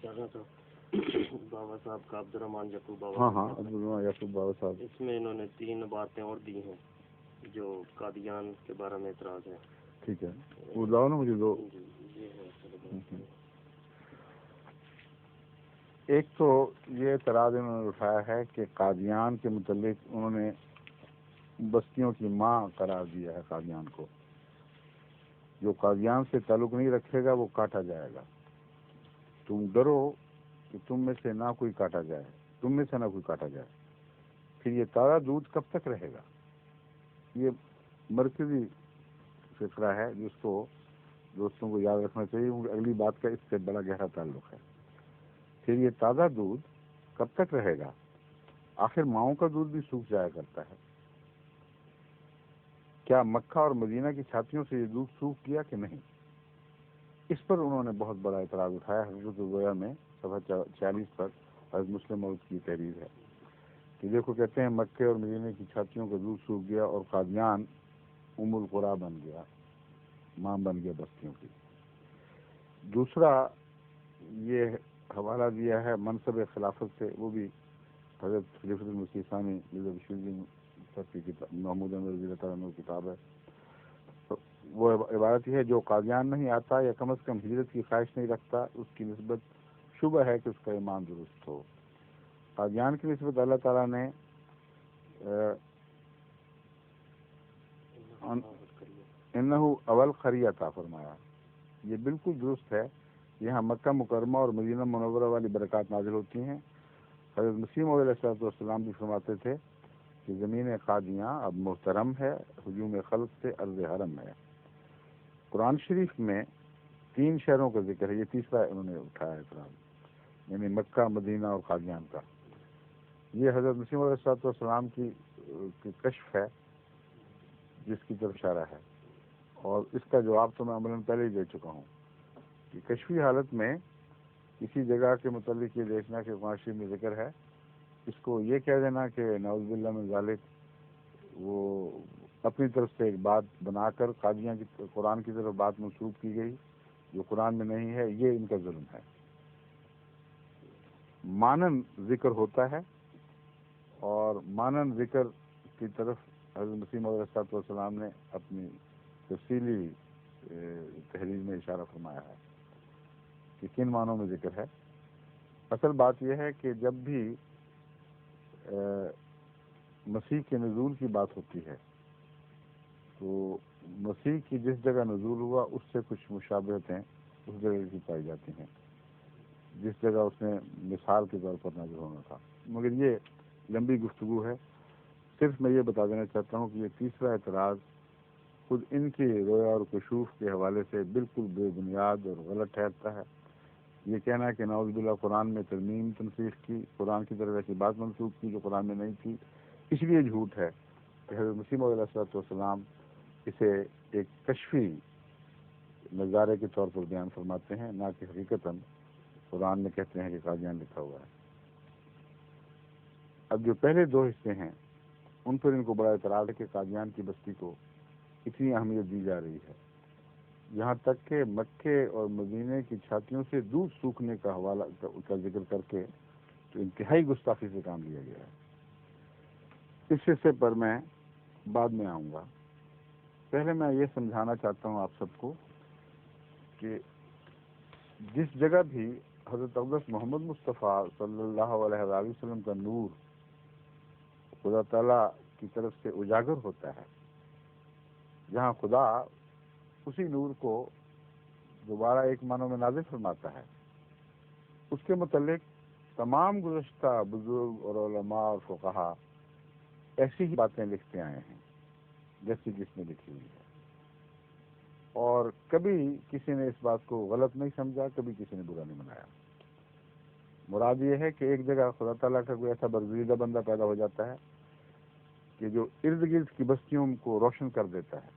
چاہنا تھا بابا صاحب کا عبدالرحمان یعقوب بابا. ہاں ہاں عبدالرحمان یعقوب بابا صاحب. اس میں انہوں نے 3 باتیں اور دی ہیں جو قادیان کے بارے میں اعتراض ہے. ٹھیک ہے وہ لاؤ نا مجھے دو. یہ ہے. ایک تو یہ اعتراض انہوں نے اٹھایا ہے کہ قادیان کے متعلق انہوں نے بستیوں کی ماں قرار دیا ہے قادیان کو. جو قادیان سے تعلق نہیں رکھے گا وہ کاٹا جائے گا. تم ڈرو کہ تم میں سے نہ کوئی کاٹا جائے، تم میں سے نہ کوئی کاٹا جائے. پھر یہ تازہ دودھ کب تک رہے گا؟ یہ مرکزی فکرہ ہے جس کو دوستوں کو یاد رکھنا چاہیے کیونکہ اگلی بات کا اس سے بڑا گہرا تعلق ہے. پھر یہ تازہ دودھ کب تک رہے گا؟ آخر ماؤں کا دودھ بھی سوکھ جایا کرتا ہے. کیا مکہ اور مدینہ کی چھاتیوں سے یہ دودھ سوکھ گیا کہ نہیں؟ اس پر انہوں نے بہت بڑا اعتراض اٹھایا. حضرت الگویا میں صفحہ 40 پر حضرت مسلم موعود کی تحریر ہے کہ دیکھو کہتے ہیں مکے اور مدینے کی چھاتیوں کا دودھ سوکھ گیا اور قادیان ام القریٰ بن گیا، ماں بن گیا بستیوں کی. دوسرا یہ حوالہ دیا ہے منصب خلافت سے، وہ بھی حضرت خلیفۃ المسیح ثانی کی محمود احمد رضی اللہ تعالیٰ عنہ کتاب ہے. وہ عبارت یہ ہے جو قادیان نہیں آتا یا کم از کم ہجرت کی خواہش نہیں رکھتا اس کی نسبت شبہ ہے کہ اس کا ایمان درست ہو. قادیان کی نسبت اللہ تعالیٰ نے انہو اول خریہ عطا فرمایا. یہ بالکل درست ہے. یہاں مکہ مکرمہ اور مدینہ منورہ والی برکات نازل ہوتی ہیں. حضرت مسیح موعود علیہ السلام بھی فرماتے تھے کہ زمین قادیاں اب محترم ہے، ہجوم خلق سے ارض حرم ہے. قرآن شریف میں 3 شہروں کا ذکر ہے. یہ تیسرا انہوں نے اٹھایا اعتراض، یعنی مکہ، مدینہ اور قادیان کا. یہ حضرت مسیح موعود علیہ السلام کی کشف ہے جس کی طرف اشارہ ہے، اور اس کا جواب تو میں عملاً پہلے ہی دے چکا ہوں کہ کشفی حالت میں کسی جگہ کے متعلق یہ دیکھنا کہ قرآن شریف میں ذکر ہے، اس کو یہ کہہ دینا کہ نعوذ باللہ من ذالک وہ اپنی طرف سے ایک بات بنا کر قادیاں کی قرآن کی طرف بات منسوب کی گئی جو قرآن میں نہیں ہے، یہ ان کا ظلم ہے. مانن ذکر ہوتا ہے اور مانن ذکر کی طرف حضرت مسیح موعود علیہ السلام نے اپنی تفصیلی تحریر میں اشارہ فرمایا ہے کہ کن معنوں میں ذکر ہے. اصل بات یہ ہے کہ جب بھی مسیح کے نزول کی بات ہوتی ہے تو مسیح کی جس جگہ نزول ہوا اس سے کچھ مشابہتیں اس جگہ کی پائی جاتی ہیں جس جگہ اس نے مثال کے طور پر نازل ہونا تھا. مگر یہ لمبی گفتگو ہے. صرف میں یہ بتا دینا چاہتا ہوں کہ یہ تیسرا اعتراض خود ان کی رویا اور کشوف کے حوالے سے بالکل بے بنیاد اور غلط ٹھہرتا ہے. یہ کہنا ہے کہ نعوذ باللہ قرآن میں ترمیم تنسیخ کی، قرآن کی طرف ایسی بات منسوخ کی جو قرآن میں نہیں تھی، اس لیے جھوٹ ہے کہ حضرت مسیح موعود علیہ السلام اسے ایک کشفی نظارے کے طور پر بیان فرماتے ہیں، نہ کہ حقیقتاً قرآن میں کہتے ہیں کہ قادیان لکھا ہوا ہے. اب جو پہلے 2 حصے ہیں ان پر ان کو بڑا اعتراض ہے کہ قادیان کی بستی کو اتنی اہمیت دی جا رہی ہے، یہاں تک کہ مکے اور مدینے کی چھاتیوں سے دودھ سوکھنے کا حوالہ کا ذکر کر کے تو انتہائی گستاخی سے کام لیا گیا ہے. اس حصے پر میں بعد میں آؤں گا. پہلے میں یہ سمجھانا چاہتا ہوں آپ سب کو کہ جس جگہ بھی حضرت اقدس محمد مصطفیٰ صلی اللہ علیہ وآلہ وسلم کا نور خدا تعالیٰ کی طرف سے اجاگر ہوتا ہے، جہاں خدا اسی نور کو دوبارہ ایک معنوں میں نازل فرماتا ہے، اس کے متعلق تمام گزشتہ بزرگ اور علماء اور فقہا ایسی ہی باتیں لکھتے آئے ہیں جیسی جس میں لکھی ہوئی ہے، اور کبھی کسی نے اس بات کو غلط نہیں سمجھا، کبھی کسی نے برا نہیں منایا. مراد یہ ہے کہ ایک جگہ خدا تعالیٰ کا کوئی ایسا برگزیدہ بندہ پیدا ہو جاتا ہے کہ جو ارد گرد کی بستیوں کو روشن کر دیتا ہے،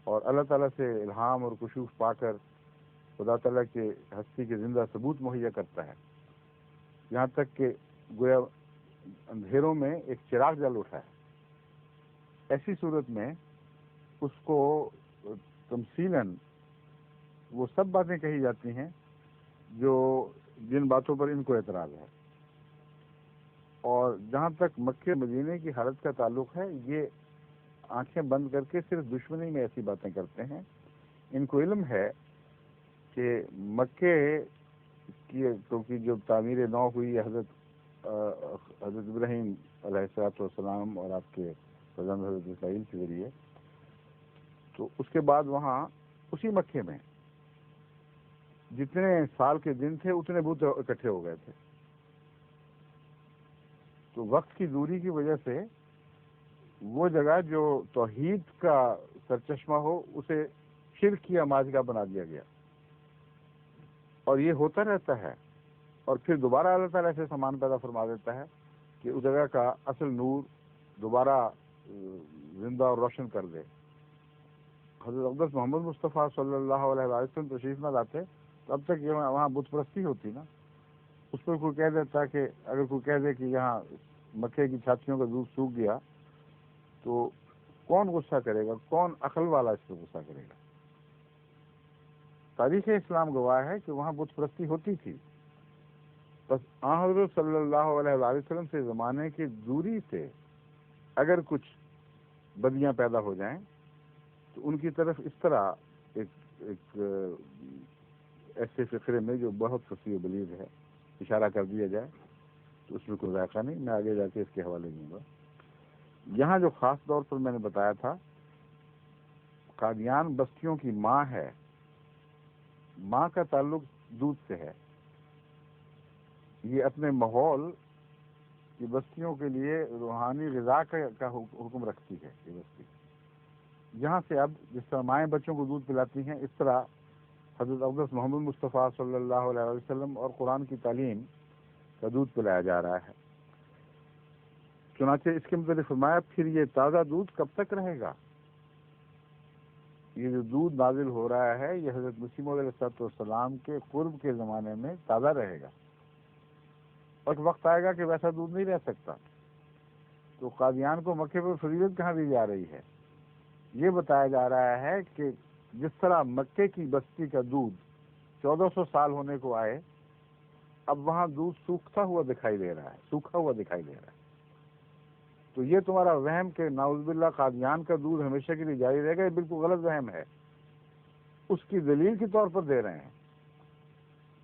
اور اللہ تعالیٰ سے الہام اور کشوف پا کر خدا تعالیٰ کے ہستی کے زندہ ثبوت مہیا کرتا ہے، یہاں تک کہ گویا اندھیروں میں ایک چراغ جل اٹھا ہے. ایسی صورت میں اس کو تمثیلاً وہ سب باتیں کہی جاتی ہیں جن باتوں پر ان کو اعتراض ہے. اور جہاں تک مکے مدینے کی حالت کا تعلق ہے، یہ آنکھیں بند کر کے صرف دشمنی میں ایسی باتیں کرتے ہیں. ان کو علم ہے کہ مکے کی جو تعمیر نو ہوئی حضرت ابراہیم علیہ السلام اور آپ کے فرزند حضرت اسماعیل کے ذریعے، تو اس کے بعد وہاں اسی مکے میں جتنے سال کے دن تھے اتنے بت اکٹھے ہو گئے تھے. تو وقت کی دوری کی وجہ سے وہ جگہ جو توحید کا سرچشمہ ہو اسے شرک کی آماجگاہ بنا دیا گیا. اور یہ ہوتا رہتا ہے، اور پھر دوبارہ اللہ تعالیٰ ایسے سامان پیدا فرما دیتا ہے کہ اس جگہ کا اصل نور دوبارہ زندہ اور روشن کر دے. حضرت اقدس محمد مصطفیٰ صلی اللہ علیہ وسلم تشریف نہ لاتے تو اب تک یہ وہاں بت پرستی ہوتی نا. اس پر کوئی کہہ دیتا کہ اگر کوئی کہہ دے کہ یہاں مکے کی چھاتیوں کا دودھ سوکھ گیا تو کون غصہ کرے گا، کون عقل والا اس پہ غصہ کرے گا. تاریخ اسلام گواہ ہے کہ وہاں بت پرستی ہوتی تھی. بس حضرت صلی اللہ علیہ وسلم سے زمانے کی دوری سے اگر کچھ بدیاں پیدا ہو جائیں تو ان کی طرف اس طرح ایک ایسے فقرے میں جو بہت فصیح و بلیغ ہے اشارہ کر دیا جائے تو اس میں کوئی ذائقہ نہیں. میں آگے جا کے اس کے حوالے دوں گا. یہاں جو خاص طور پر میں نے بتایا تھا قادیان بستیوں کی ماں ہے، ماں کا تعلق دودھ سے ہے. یہ اپنے ماحول کی بستیوں کے لیے روحانی غذا کا حکم رکھتی ہے. یہ بستی یہاں سے اب جس طرح مائیں بچوں کو دودھ پلاتی ہیں، اس طرح حضرت اقدس محمد مصطفیٰ صلی اللہ علیہ وسلم اور قرآن کی تعلیم کا دودھ پلایا جا رہا ہے. چنانچہ اس کے متعلق فرمایا پھر یہ تازہ دودھ کب تک رہے گا. یہ جو دودھ نازل ہو رہا ہے یہ حضرت مسیح موعود علیہ السلام کے قرب کے زمانے میں تازہ رہے گا، اور وقت آئے گا کہ ویسا دودھ نہیں رہ سکتا. تو قادیان کو مکے پر فضیلت کہاں دی جا رہی ہے؟ یہ بتایا جا رہا ہے کہ جس طرح مکے کی بستی کا دودھ 1400 سال ہونے کو آئے، اب وہاں دودھ سوکھا ہوا دکھائی دے رہا ہے. تو یہ تمہارا وہم کہ نعوذ باللہ قادیان کا دودھ ہمیشہ کے لیے جاری رہے گا، یہ بالکل غلط وہم ہے. اس کی دلیل کے طور پر دے رہے ہیں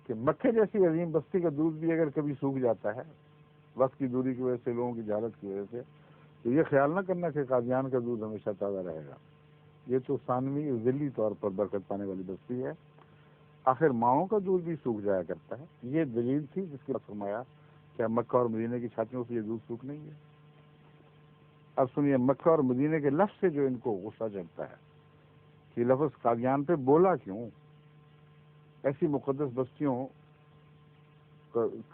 کہ مکے جیسی عظیم بستی کا دودھ بھی اگر کبھی سوکھ جاتا ہے وقت کی دوری کی وجہ سے، لوگوں کی جہالت کی وجہ سے، تو یہ خیال نہ کرنا کہ قادیان کا دودھ ہمیشہ تازہ رہے گا. یہ تو ثانوی ذلی طور پر برکت پانے والی بستی ہے. آخر ماؤں کا دودھ بھی سوکھ جایا کرتا ہے. یہ دلیل تھی جس کے بعد فرمایا کہ مکہ اور مدینے کی چھاتیوں سے یہ دودھ سوکھ نہیں ہے. اب سنیے مکہ اور مدینے کے لفظ سے جو ان کو غصہ چڑھتا ہے کہ لفظ قادیان پہ بولا کیوں. ایسی مقدس بستیوں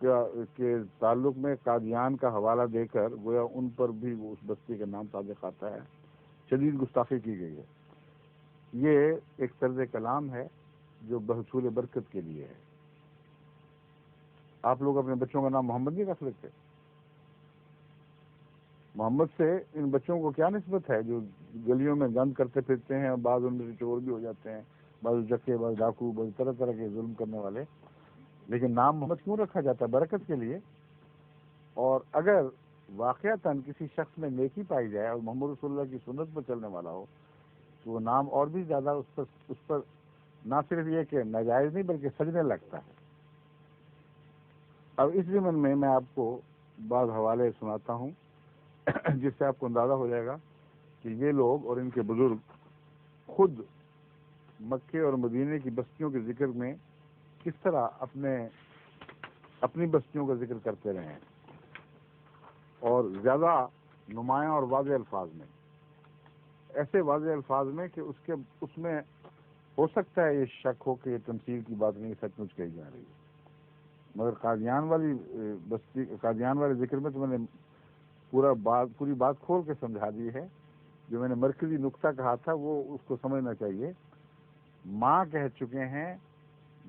کے تعلق میں قادیان کا حوالہ دے کر گویا ان پر بھی اس بستی کا نام صادق آتا ہے. شدید گستاخی کی گئی ہے. یہ ایک طرز کلام ہے جو بحصول برکت کے لیے ہے. آپ لوگ اپنے بچوں کا نام محمد نہیں رکھ لیتے؟ محمد سے ان بچوں کو کیا نسبت ہے جو گلیوں میں گند کرتے پھرتے ہیں، بعض ان میں سے چور بھی ہو جاتے ہیں، بعض جکے، بعض ڈاکو، بعض طرح طرح کے ظلم کرنے والے. لیکن نام محمد کیوں رکھا جاتا ہے؟ برکت کے لیے. اور اگر واقعتاً کسی شخص میں نیکی پائی جائے اور محمد رسول اللہ کی سنت پر چلنے والا ہو تو وہ نام اور بھی زیادہ اس پر نہ صرف یہ کہ ناجائز نہیں بلکہ سجنے لگتا ہے. اب اس ضمن میں آپ کو بعض حوالے سناتا ہوں جس سے آپ کو اندازہ ہو جائے گا کہ یہ لوگ اور ان کے بزرگ خود مکے اور مدینے کی بستیوں کے ذکر میں کس طرح اپنی بستیوں کا ذکر کرتے رہے ہیں، اور زیادہ نمایاں اور واضح الفاظ میں، ایسے واضح الفاظ میں کہ اس میں ہو سکتا ہے یہ شک ہو کہ یہ تمثیل کی بات نہیں، سچ مچ کہی جا رہی ہے. مگر قادیان والے ذکر میں تو میں نے پوری بات کھول کے سمجھا دی ہے. جو میں نے مرکزی نقطہ کہا تھا وہ اس کو سمجھنا چاہیے. ماں کہہ چکے ہیں،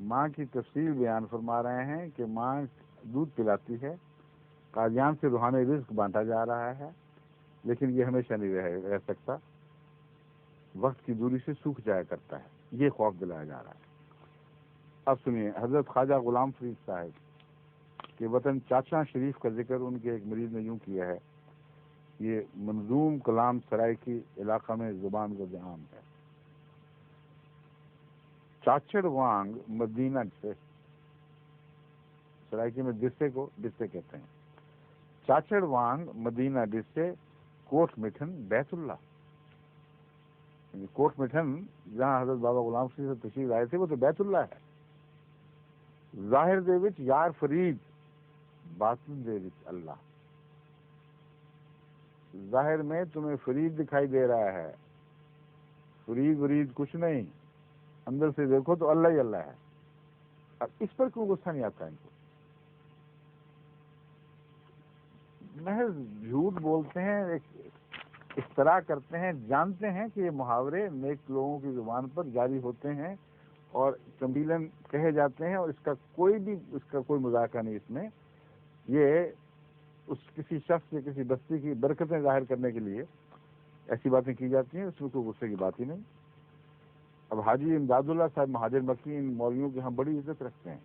ماں کی تفصیل بیان فرما رہے ہیں کہ ماں دودھ پلاتی ہے. قادیان سے روحانی رزق بانٹا جا رہا ہے، لیکن یہ ہمیشہ نہیں رہ سکتا، وقت کی دوری سے سوکھ جایا کرتا ہے. یہ خوف دلایا جا رہا ہے. اب سنیے، حضرت خواجہ غلام فرید صاحب کے وطن چاچا شریف کا ذکر ان کے ایک مریض نے یوں کیا ہے، یہ منظوم کلام سرائکی علاقہ میں زبان کا عام ہے۔ چاچڑ وانگ مدینہ سے، سرائکی میں ڈسے کو ڈسے کہتے ہیں، چاچڑ وانگ مدینہ ڈسے کوٹ مٹھن بیت اللہ، یعنی کوٹ مٹھن جہاں حضرت بابا غلام فرید سے تشریف آئے تھے وہ تو بیت اللہ ہے۔ ظاہر دے وچ یار فرید، باطن دے وچ اللہ، ظاہر میں تمہیں فرید دکھائی دے رہا ہے، فرید ورید کچھ نہیں، اندر سے دیکھو تو اللہ ہی اللہ ہے۔ اب اس پر کیوں غصہ نہیں آتا ان کو؟ محض جھوٹ بولتے ہیں، اختراع کرتے ہیں، جانتے ہیں کہ یہ محاورے نیک لوگوں کی زبان پر جاری ہوتے ہیں اور تمثیلاً کہے جاتے ہیں، اور اس کا کوئی مذاکرہ نہیں اس میں، یہ اس کسی شخص یا کسی بستی کی برکتیں ظاہر کرنے کے لیے ایسی باتیں کی جاتی ہیں، اس میں کوئی غصے کی بات ہی نہیں۔ اب حاجی امداد اللہ صاحب مہاجر مکی ان مولویوں کی ہم بڑی عزت رکھتے ہیں،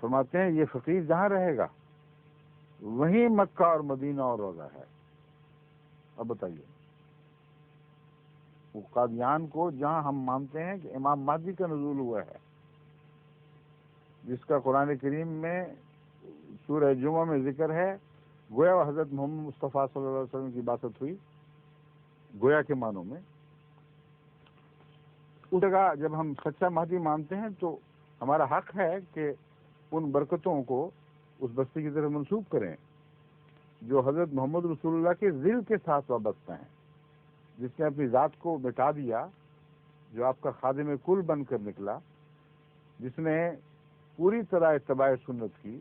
فرماتے ہیں یہ فقیر جہاں رہے گا وہیں مکہ اور مدینہ اور روزہ ہے۔ اب بتائیے، وہ قادیان کو جہاں ہم مانتے ہیں کہ امام مہدی کا نزول ہوا ہے، جس کا قرآن کریم میں سورہ جمعہ میں ذکر ہے، گویا حضرت محمد مصطفیٰ صلی اللہ علیہ وسلم کی باتت ہوئی، گویا کے معنوں میں، اس جگہ جب ہم سچا مہدی مانتے ہیں تو ہمارا حق ہے کہ ان برکتوں کو اس بستی کی طرف منسوب کریں جو حضرت محمد رسول اللہ کے ذل کے ساتھ وابستہ ہیں، جس نے اپنی ذات کو مٹا دیا، جو آپ کا خادم کل بن کر نکلا، جس نے پوری طرح اتباع سنت کی،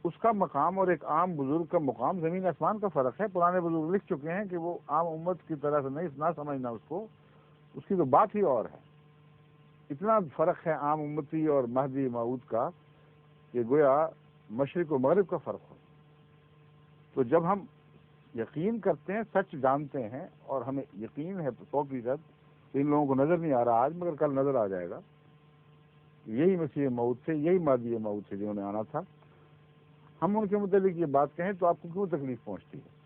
اس کا مقام اور ایک عام بزرگ کا مقام زمین آسمان کا فرق ہے۔ پرانے بزرگ لکھ چکے ہیں کہ وہ عام امت کی طرح سے نہیں، نہ سمجھنا اس کو، اس کی تو بات ہی اور ہے۔ اتنا فرق ہے عام امتی اور مہدی موعود کا کہ گویا مشرق و مغرب کا فرق ہو۔ تو جب ہم یقین کرتے ہیں، سچ جانتے ہیں، اور ہمیں یقین ہے 100% ان لوگوں کو نظر نہیں آ رہا آج، مگر کل نظر آ جائے گا، یہی مسیح موعود تھے، یہی مہدی موعود تھے جنہوں نے آنا تھا، ہم ان کے متعلق یہ بات کہیں تو آپ کو کیوں تکلیف پہنچتی ہے؟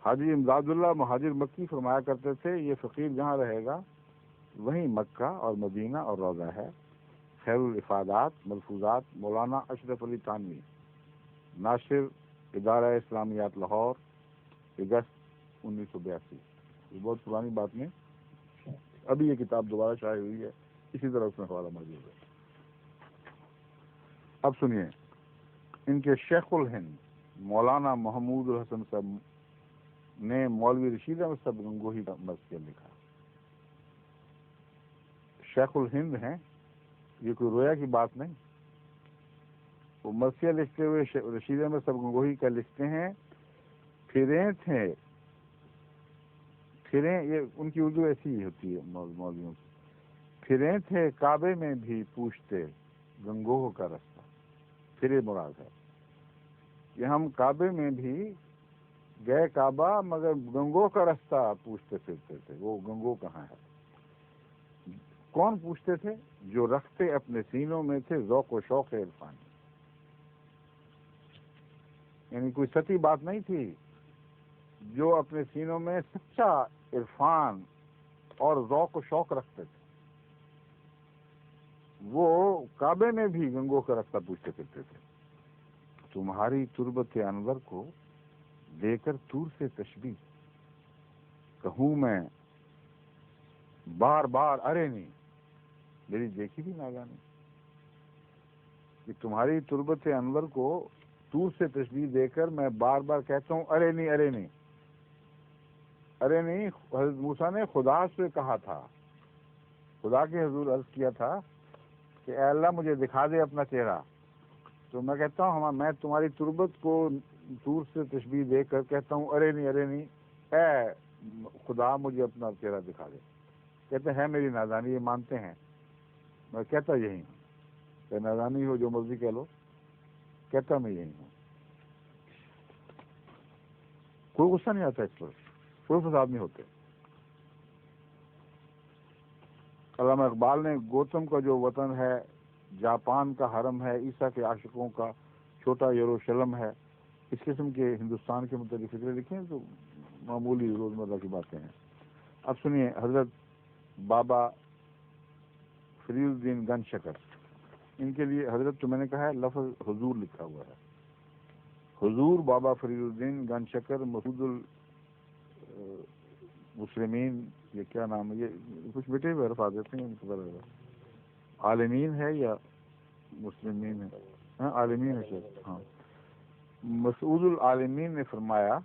حاجی امداد اللہ مہاجر مکی فرمایا کرتے تھے، یہ فقیر جہاں رہے گا وہیں مکہ اور مدینہ اور روضہ ہے۔ خیر الافادات ملفوظات مولانا اشرف علی تھانوی، ناشر ادارہ اسلامیات لاہور، اگست 1982۔ یہ بہت پرانی بات نہیں، ابھی یہ کتاب دوبارہ شائع ہوئی ہے، اسی طرح اس میں حوالہ موجود ہے۔ اب سنیے، ان کے شیخ الہند مولانا محمود الحسن صاحب نے مولوی رشید احمد صاحب گنگوہی کا مرثیہ لکھا۔ شیخ الہند ہیں، یہ کوئی رویا کی بات نہیں۔ وہ مرثیہ لکھتے ہوئے رشید احمد صاحب گنگوہی کا لکھتے ہیں، پھریں تھے، پھریں، یہ ان کی اردو ایسی ہی ہوتی ہے مولویوں کی، پھریں تھے کعبے میں بھی پوچھتے گنگوہ کا رستہ، پھرے مراد ہے کہ ہم کعبے میں بھی گئے کعبہ مگر گنگوہ کا رستہ پوچھتے پھرتے تھے، وہ گنگوہ کہاں ہے؟ کون پوچھتے تھے؟ جو رکھتے اپنے سینوں میں تھے ذوق و شوق عرفانی، یعنی کوئی سطحی بات نہیں تھی، جو اپنے سینوں میں سچا عرفان اور ذوق و شوق رکھتے تھے، وہ کعبے میں بھی گنگوہ کا رستہ پوچھتے پھرتے تھے۔ تمہاری تربت انور کو دے کر طور سے تشبیہ کہوں میں بار بار ارے نہیں، میری دیکھی بھی ناگانی، کہ تمہاری تربت انور کو طور سے تشبیہ دے کر میں بار بار کہتا ہوں ارے نہیں، ارے نہیں، ارے نہیں۔ حضرت موسیٰ نے خدا سے کہا تھا، خدا کے حضور عرض کیا تھا کہ اے اللہ مجھے دکھا دے اپنا چہرہ، تو میں کہتا ہوں میں تمہاری تربت کو طور سے تشبیہ دے کر کہتا ہوں ارے نہیں، ارے نہیں، اے خدا مجھے اپنا چہرہ دکھا دے۔ کہتے ہیں میری نادانی، یہ مانتے ہیں، میں کہتا یہی ہوں، کہ نادانی ہو جو مرضی کہہ لو، کہتا میں یہی ہوں۔ کوئی غصہ نہیں آتا اس پر، کوئی فساد نہیں ہوتے۔ علامہ اقبال نے گوتم کا جو وطن ہے، جاپان کا حرم ہے، عیسیٰ کے عاشقوں کا چھوٹا یروشلم ہے، اس قسم کے ہندوستان کے متعلق فکرے لکھے ہیں، تو معمولی روزمرہ کی باتیں ہیں۔ اب سنیے حضرت بابا فرید الدین گن شکر، ان کے لیے حضرت تو میں نے کہا ہے لفظ حضور لکھا ہوا ہے، حضور بابا فرید الدین گن شکر مسعود المسلمین، یہ کیا نام ہے، یہ کچھ بیٹے ہوئے حرف آ دیتے ہیں ان کو پتہ ہے، عالمین ہے یا مسلمین ہے؟ ہاں عالمین ہے شاید، ہاں۔ مسعود العالمین نے فرمایا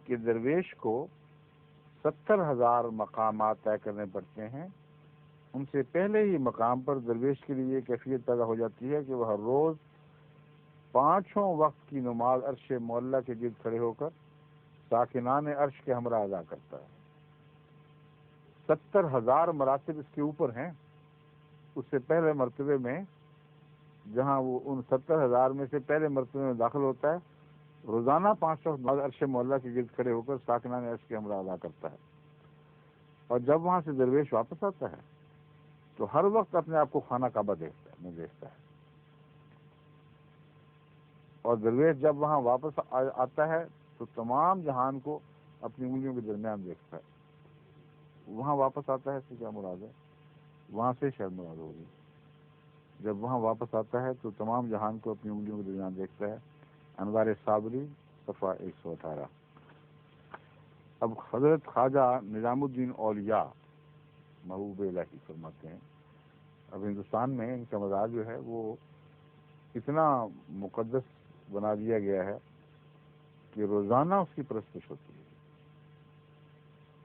کہ درویش کو 70,000 مقامات طے کرنے پڑتے ہیں، ان سے پہلے ہی مقام پر درویش کے لیے یہ کیفیت پیدا ہو جاتی ہے کہ وہ ہر روز 5 وقت کی نماز عرش معلیٰ کے گرد کھڑے ہو کر ساکنان عرش کے ہمراہ ادا کرتا ہے۔ 70,000 مراتب اس کے اوپر ہیں، اس سے پہلے مرتبے میں جہاں وہ ان 70,000 میں سے پہلے مرتبے میں داخل ہوتا ہے، روزانہ 5 وقت نماز عرش معلیٰ کے گرد کھڑے ہو کر ساکنان عرش کے ہمراہ ادا کرتا ہے، اور جب وہاں سے درویش واپس آتا ہے تو ہر وقت اپنے آپ کو خانہ کعبہ دیکھتا ہے، اور درویش جب وہاں واپس آتا ہے تو تمام جہان کو اپنی انگلیوں کے درمیان دیکھتا ہے۔ وہاں واپس آتا ہے اس سے کیا مراد ہے؟ وہاں سے شاید مراد ہوگی، جب وہاں واپس آتا ہے تو تمام جہان کو اپنی انگلیوں کے درمیان دیکھتا ہے۔ انوار صابری صفحہ 118۔ اب حضرت خواجہ نظام الدین اولیاء محبوب الہی فرماتے ہیں، اب ہندوستان میں ان کا مزاج جو ہے وہ اتنا مقدس بنا دیا گیا ہے کہ روزانہ اس کی پرستش ہوتی ہے۔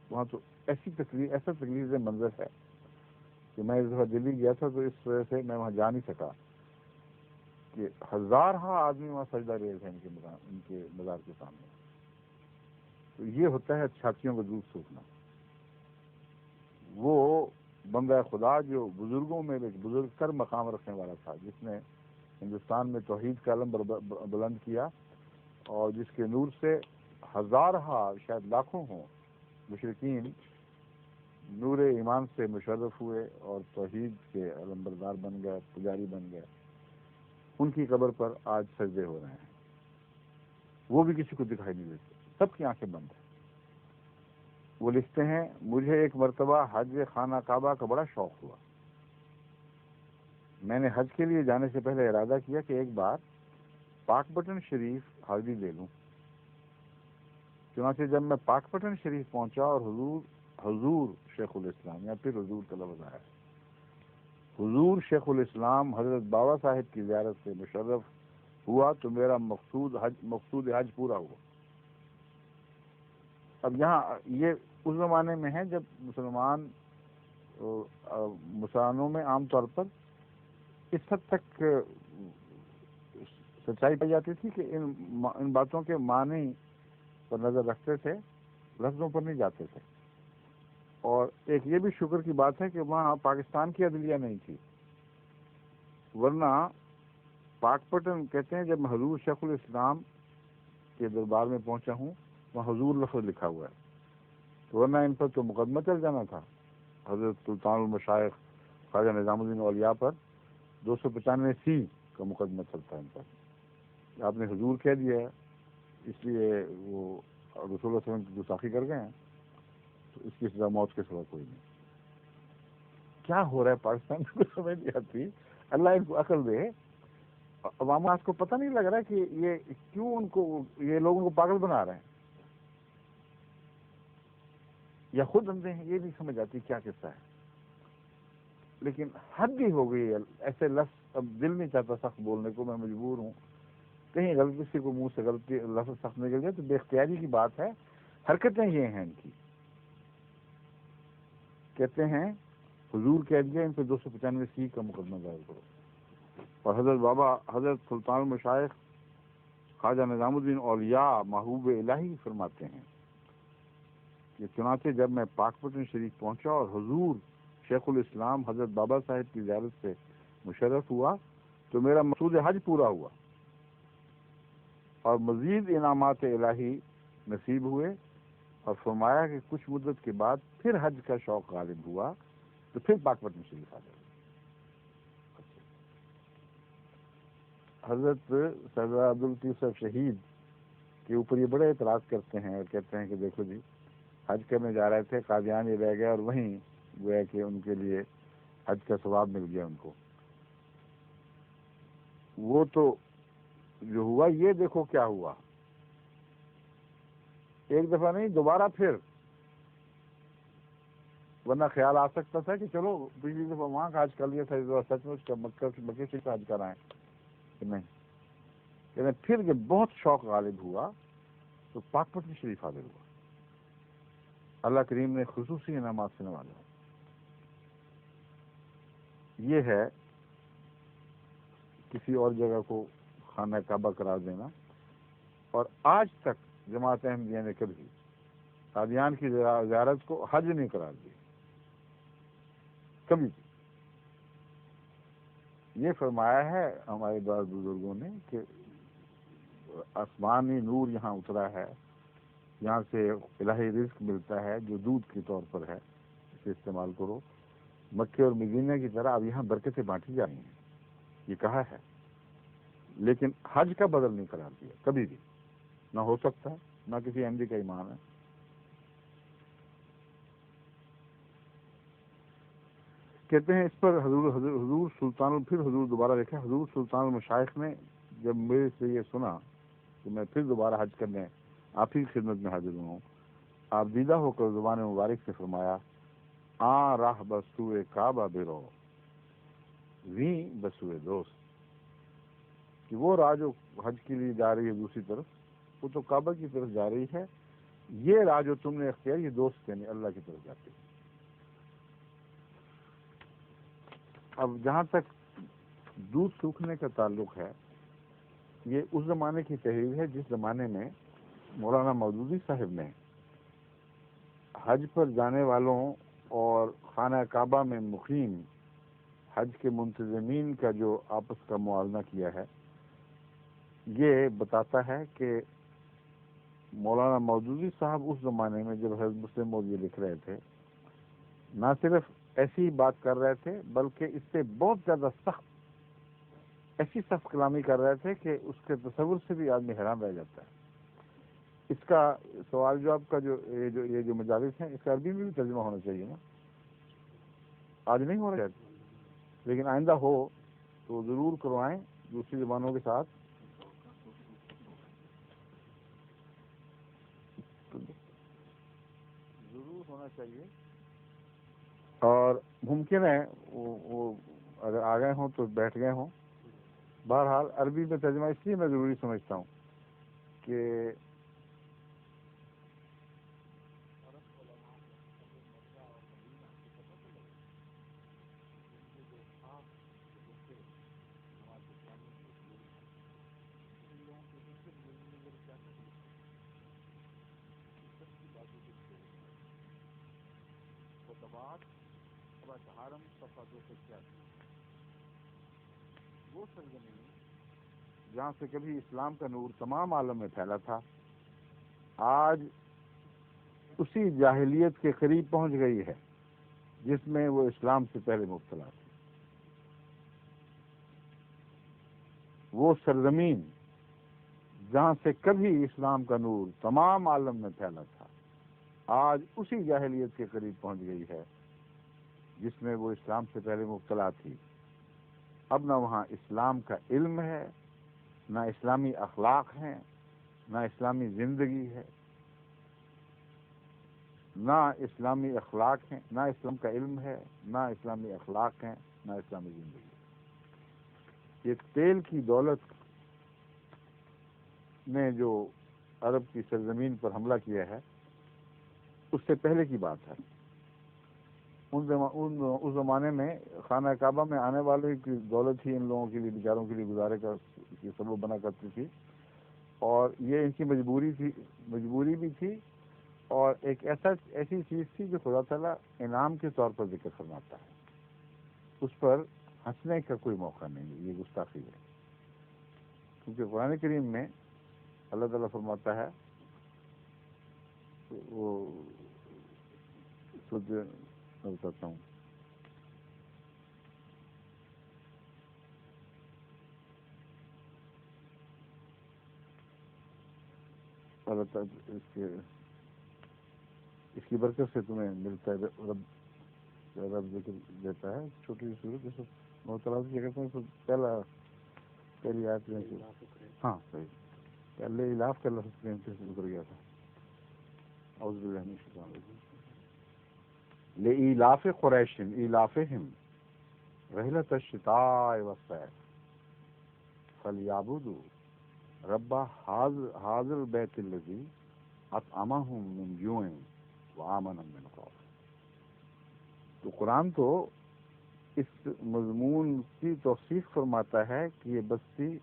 وہاں تو ایسا تقریر منظر ہے کہ میں اس دفعہ دلی گیا تھا تو اس وجہ سے میں وہاں جا نہیں سکا کہ ہزارہا آدمی وہاں سجدہ ریز ہے ان کے مزار کے سامنے۔ تو یہ ہوتا ہے چھاتیوں کو دودھ سوکھنا۔ وہ بندہ خدا جو بزرگوں میں ایک بزرگ تر مقام رکھنے والا تھا، جس نے ہندوستان میں توحید کا علم بلند کیا، اور جس کے نور سے ہزارہا شاید لاکھوں ہوں مشرکین نور ایمان سے مشرف ہوئے اور توحید کے علم بردار بن گئے، پجاری بن گئے، ان کی قبر پر آج سجدے ہو رہے ہیں۔ وہ بھی کسی کو دکھائی نہیں دیتے، سب کی آنکھیں بند ہیں۔ وہ لکھتے ہیں، مجھے ایک مرتبہ حج خانہ کعبہ کا بڑا شوق ہوا۔ میں نے حج کے لیے جانے سے پہلے ارادہ کیا کہ ایک بار پاک پٹن شریف حاضری لے لوں۔ چنانچہ جب میں پاک پٹن شریف پہنچا اور حضور شیخ الاسلام، یا پھر حضور کا لفظ آیا، حضور شیخ الاسلام حضرت بابا صاحب کی زیارت سے مشرف ہوا تو میرا مقصود حج پورا ہوا۔ اب یہاں یہ اس زمانے میں ہے جب مسلمانوں میں عام طور پر اس حد تک سچائی پائی جاتی تھی کہ ان باتوں کے معنی پر نظر رکھتے تھے، لفظوں پر نہیں جاتے تھے۔ اور ایک یہ بھی شکر کی بات ہے کہ وہاں پاکستان کی عدلیہ نہیں تھی، ورنہ پاک پٹن کہتے ہیں جب میں حضور شیخ الاسلام کے دربار میں پہنچا ہوں وہاں حضور لفظ لکھا ہوا ہے، تو ورنہ ان پر تو مقدمہ چل جانا تھا۔ حضرت سلطان المشائخ خواجہ نظام الدین اولیاء پر 295 کا مقدمہ چلتا ہے ان پر، آپ نے حضور کہہ دیا ہے اس لیے وہ رسول اللہ صلی اللہ علیہ وسلم کی گستاخی کر گئے ہیں، تو اس کی سزا موت کے سوا کوئی نہیں۔ کیا ہو رہا ہے پاکستان کو سمجھ نہیں آتی، اللہ ان کو عقل دے۔ عوام آج کو پتہ نہیں لگ رہا کہ یہ کیوں یہ لوگوں کو پاگل بنا رہے ہیں، یا خود اندھے ہیں، یہ نہیں سمجھ آتی کیا قصہ ہے۔ لیکن حد ہی ہو گئی ہے، ایسے لفظ اب دل نہیں چاہتا سخت بولنے کو، میں مجبور ہوں، کہیں غلطی سے کو منہ سے غلطی لفظ سخت نکل جائے تو بے اختیاری کی بات ہے۔ حرکتیں یہ ہیں ان کی، کہتے ہیں حضور کہہ دیا ان پہ 295 کا مقدمہ دائر کرو۔ اور حضرت سلطان المشائخ خواجہ نظام الدین اولیاء محبوب الہی فرماتے ہیں کہ چنانچہ جب میں پاک پٹن شریف پہنچا اور حضور شیخ الاسلام حضرت بابا صاحب کی زیارت سے مشرف ہوا تو میرا مقصود حج پورا ہوا، اور مزید انعامات الہی نصیب ہوئے، اور فرمایا کہ کچھ مدت کے بعد پھر حج کا شوق غالب ہوا تو پھر پاک پتن شریف آ جائے گی۔ حضرت سردار عبداللطیف صاحب شہید کے اوپر یہ بڑے اعتراض کرتے ہیں اور کہتے ہیں کہ دیکھو جی حج کرنے جا رہے تھے، قادیان یہ رہ گیا اور وہیں گویا کہ ان کے لیے حج کا ثواب مل گیا ان کو۔ وہ تو جو ہوا یہ دیکھو کیا ہوا، ایک دفعہ نہیں دوبارہ پھر، ورنہ خیال آ سکتا تھا کہ چلو پچھلی دفعہ وہاں کا حج کر لیا تھا، اس دفعہ سچ مچ کا مکے سے حج کرائیں کہ نہیں، لیکن پھر جب بہت شوق غالب ہوا تو پاک پتن شریف حاضر ہوا۔ اللہ کریم نے خصوصی انعامات سے نوازا۔ یہ ہے کسی اور جگہ کو خانہ کعبہ قرار دینا، اور آج تک جماعت احمدیہ نے کبھی قادیان کی زیارت کو حج نہیں قرار دیا، کبھی بھی۔ یہ فرمایا ہے ہمارے بعض بزرگوں نے کہ آسمانی نور یہاں اترا ہے، یہاں سے الہی رزق ملتا ہے جو دودھ کے طور پر ہے، اسے استعمال کرو۔ مکے اور مدینہ کی طرح اب یہاں برکتیں بانٹی جا رہی ہیں، یہ کہا ہے، لیکن حج کا بدل نہیں قرار دیا کبھی بھی، نہ ہو سکتا ہے، نہ کسی احمدی کا ایمان ہے۔ کہتے ہیں اس پر حضور سلطان، پھر حضور دوبارہ لکھا، حضور سلطان المشائخ نے جب میرے سے یہ سنا کہ میں پھر دوبارہ حج کرنے آپ ہی کی خدمت میں حاضر ہوں، آپ دیدہ ہو کر زبان مبارک سے فرمایا، آ راہ بسوئے کعبہ برو ویں بسوئے دوست، کہ وہ راہ جو حج کے لیے جا رہی ہے دوسری طرف، وہ تو کعبہ کی طرف جا رہی ہے، یہ راہ جو تم نے اختیار، یہ دوست یعنی اللہ کی طرف جاتی ہے۔ اب جہاں تک دودھ سوکھنے کا تعلق ہے، یہ اس زمانے کی تحریر ہے جس زمانے میں مولانا مودودی صاحب نے حج پر جانے والوں اور خانہ کعبہ میں مقیم حج کے منتظمین کا جو آپس کا موازنہ کیا ہے، یہ بتاتا ہے کہ مولانا مودودی صاحب اس زمانے میں جب حضرت مسلم موعود یہ لکھ رہے تھے، نہ صرف ایسی بات کر رہے تھے بلکہ اس سے بہت زیادہ سخت، ایسی سخت کلامی کر رہے تھے کہ اس کے تصور سے بھی آدمی حیران رہ جاتا ہے۔ اس کا سوال جواب کا یہ جو مجالس ہیں، اس کا عربی میں بھی ترجمہ ہونا چاہیے نا، آج نہیں ہو رہا ہے، لیکن آئندہ ہو تو ضرور کروائیں دوسری زبانوں کے ساتھ۔ ضرور ہونا چاہیے، اور ممکن ہے وہ اگر آ گئے ہوں تو بیٹھ گئے ہوں۔ بہرحال عربی میں ترجمہ اس لیے میں ضروری سمجھتا ہوں کہ وہ سرزمین جہاں سے کبھی اسلام کا نور تمام عالم میں پھیلا تھا، آج اسی جاہلیت کے قریب پہنچ گئی ہے جس میں وہ اسلام سے پہلے مبتلا تھی۔ وہ سرزمین جہاں سے کبھی اسلام کا نور تمام عالم میں پھیلا تھا، آج اسی جاہلیت کے قریب پہنچ گئی ہے جس میں وہ اسلام سے پہلے مبتلا تھی۔ اب نہ وہاں اسلام کا علم ہے، نہ اسلامی اخلاق ہیں، نہ اسلامی زندگی ہے، نہ اسلامی اخلاق ہیں، نہ اسلام کا علم ہے، نہ اسلامی اخلاق ہیں، نہ اسلامی زندگی ہے۔ یہ تیل کی دولت نے جو عرب کی سرزمین پر حملہ کیا ہے، اس سے پہلے کی بات ہے۔ اس زمانے میں خانہ کعبہ میں آنے والے کی دولت ہی ان لوگوں کے لیے، بیچاروں کے لیے گزارے کا سبب بنا کرتی تھی، اور یہ ان کی مجبوری بھی تھی، اور ایک ایسی چیز تھی جو خدا تعالیٰ انعام کے طور پر ذکر فرماتا ہے، اس پر ہنسنے کا کوئی موقع نہیں ہے، یہ گستاخی ہے۔ کیونکہ قرآن کریم میں اللہ تعالیٰ فرماتا ہے، وہ میں بتاتا ہوں، اللہ تعالیٰ اس کی برکت سے تمہیں ملتا ہے. رب ذکر دیتا ہے چھوٹی سی صورت جیسے بہت طرح سے کہتے ہیں. پہلی آیت میں ہاں صحیح پہلے الاف کا لفظ سے گزر گیا تھا. اعوذ باللہ من الشیطان الرجیم. لإیلاف قریش ایلافہم رحلۃ الشتاء والصیف فلیعبدوا رب هذا البیت الذی اطعمہم من جوع وآمنہم من خوف. تو قرآن تو اس مضمون کی توصیف فرماتا ہے کہ یہ بستی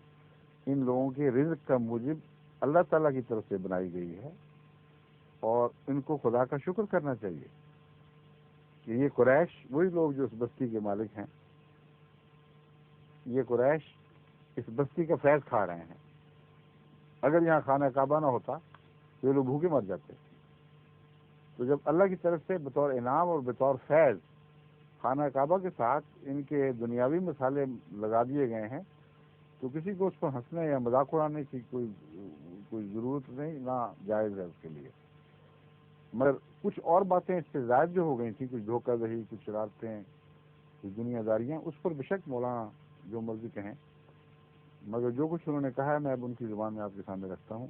ان لوگوں کے رزق کا موجب اللہ تعالیٰ کی طرف سے بنائی گئی ہے اور ان کو خدا کا شکر کرنا چاہیے کہ یہ قریش وہی لوگ جو اس بستی کے مالک ہیں. یہ قریش اس بستی کا فیض کھا رہے ہیں. اگر یہاں خانہ کعبہ نہ ہوتا تو یہ لوگ بھوکے مر جاتے. تو جب اللہ کی طرف سے بطور انعام اور بطور فیض خانہ کعبہ کے ساتھ ان کے دنیاوی مسالے لگا دیے گئے ہیں تو کسی کو اس پر ہنسنے یا مذاق اڑانے کی کوئی ضرورت نہیں، نہ جائز ہے اس کے لیے. مگر کچھ اور باتیں اس سے زائد جو ہو گئی تھیں، کچھ دھوکہ دہی، کچھ شرارتیں، کچھ دنیا داریاں، اس پر بشک مولانا جو مرضی کہیں، مگر جو کچھ انہوں نے کہا ہے میں اب ان کی زبان میں آپ کے سامنے رکھتا ہوں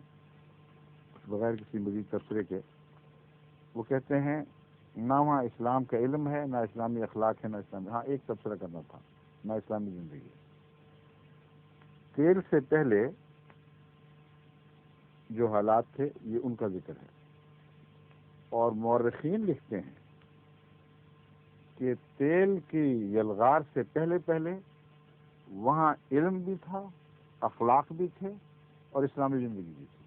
بغیر کسی مزید تبصرے کے. وہ کہتے ہیں نہ وہاں اسلام کا علم ہے، نہ اسلامی اخلاق ہے، نہ اسلامی. ہاں ایک تبصرہ کرنا تھا، نہ اسلامی زندگی ہے. تیل سے پہلے جو حالات تھے یہ ان کا ذکر ہے، اور مورخین لکھتے ہیں کہ تیل کی یلغار سے پہلے وہاں علم بھی تھا، اخلاق بھی تھے اور اسلامی زندگی بھی تھی.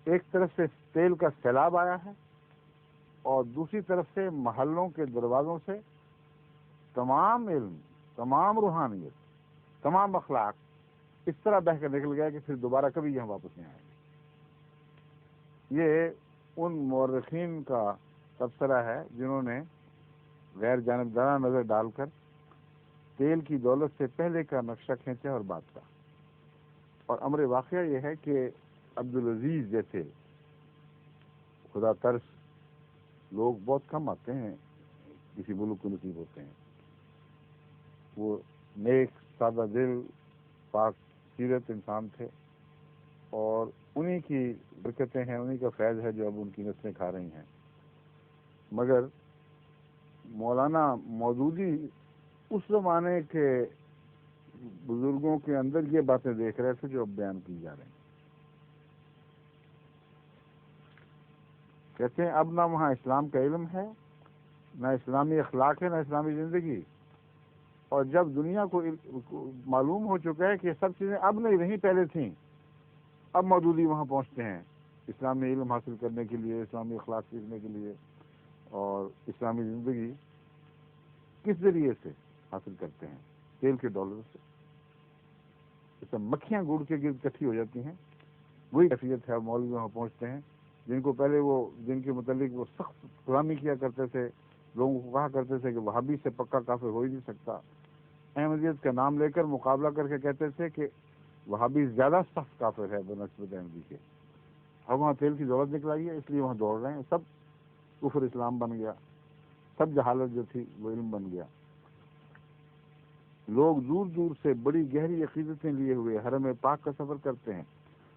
ایک طرف سے تیل کا سیلاب آیا ہے اور دوسری طرف سے محلوں کے دروازوں سے تمام علم، تمام روحانیت، تمام اخلاق اس طرح بہہ کر نکل گیا کہ پھر دوبارہ کبھی یہاں واپس نہیں آئیں گے. یہ ان مورخین کا تبصرہ ہے جنہوں نے غیر جانبدارانہ نظر ڈال کر تیل کی دولت سے پہلے کا نقشہ کھینچا اور بات کا. اور امر واقعہ یہ ہے کہ عبدالعزیز جیسے خدا ترس لوگ بہت کم آتے ہیں کسی ملک کو نصیب ہوتے ہیں. وہ نیک، سادہ دل، پاک سیرت انسان تھے اور انہی کی برکتیں ہیں، انہی کا فیض ہے جو اب ان کی نسلیں کھا رہی ہیں. مگر مولانا مودودی اس زمانے کے بزرگوں کے اندر یہ باتیں دیکھ رہے تھے جو اب بیان کی جا رہی ہیں. کہتے ہیں اب نہ وہاں اسلام کا علم ہے، نہ اسلامی اخلاق ہے، نہ اسلامی زندگی. اور جب دنیا کو معلوم ہو چکا ہے کہ یہ سب چیزیں اب نہیں رہیں، پہلے تھیں، اب مودودی وہاں پہنچتے ہیں اسلامی علم حاصل کرنے کے لیے، اسلامی اخلاق سیکھنے کے لیے. اور اسلامی زندگی کس ذریعے سے حاصل کرتے ہیں؟ تیل کے ڈالر سے. جیسے مکھیاں گڑ کے گرد اکٹھی ہو جاتی ہیں، وہی کیفیت ہے. مولوی وہاں پہنچتے ہیں جن کو پہلے جن کے متعلق وہ سخت غلامی کیا کرتے تھے، لوگوں کو کہا کرتے تھے کہ وہابی سے پکا کافر ہو ہی نہیں سکتا. احمدیت کا نام لے کر مقابلہ کر کے کہتے تھے کہ وہابی زیادہ سخت کافر ہے بنسبت احمدی کے. اب وہاں تیل کی ضرورت نکلائی ہے، اس لیے وہاں دوڑ رہے ہیں. سب کفر اسلام بن گیا، سب جہالت جو تھی وہ علم بن گیا. لوگ دور دور سے بڑی گہری عقیدتیں لیے ہوئے حرم پاک کا سفر کرتے ہیں،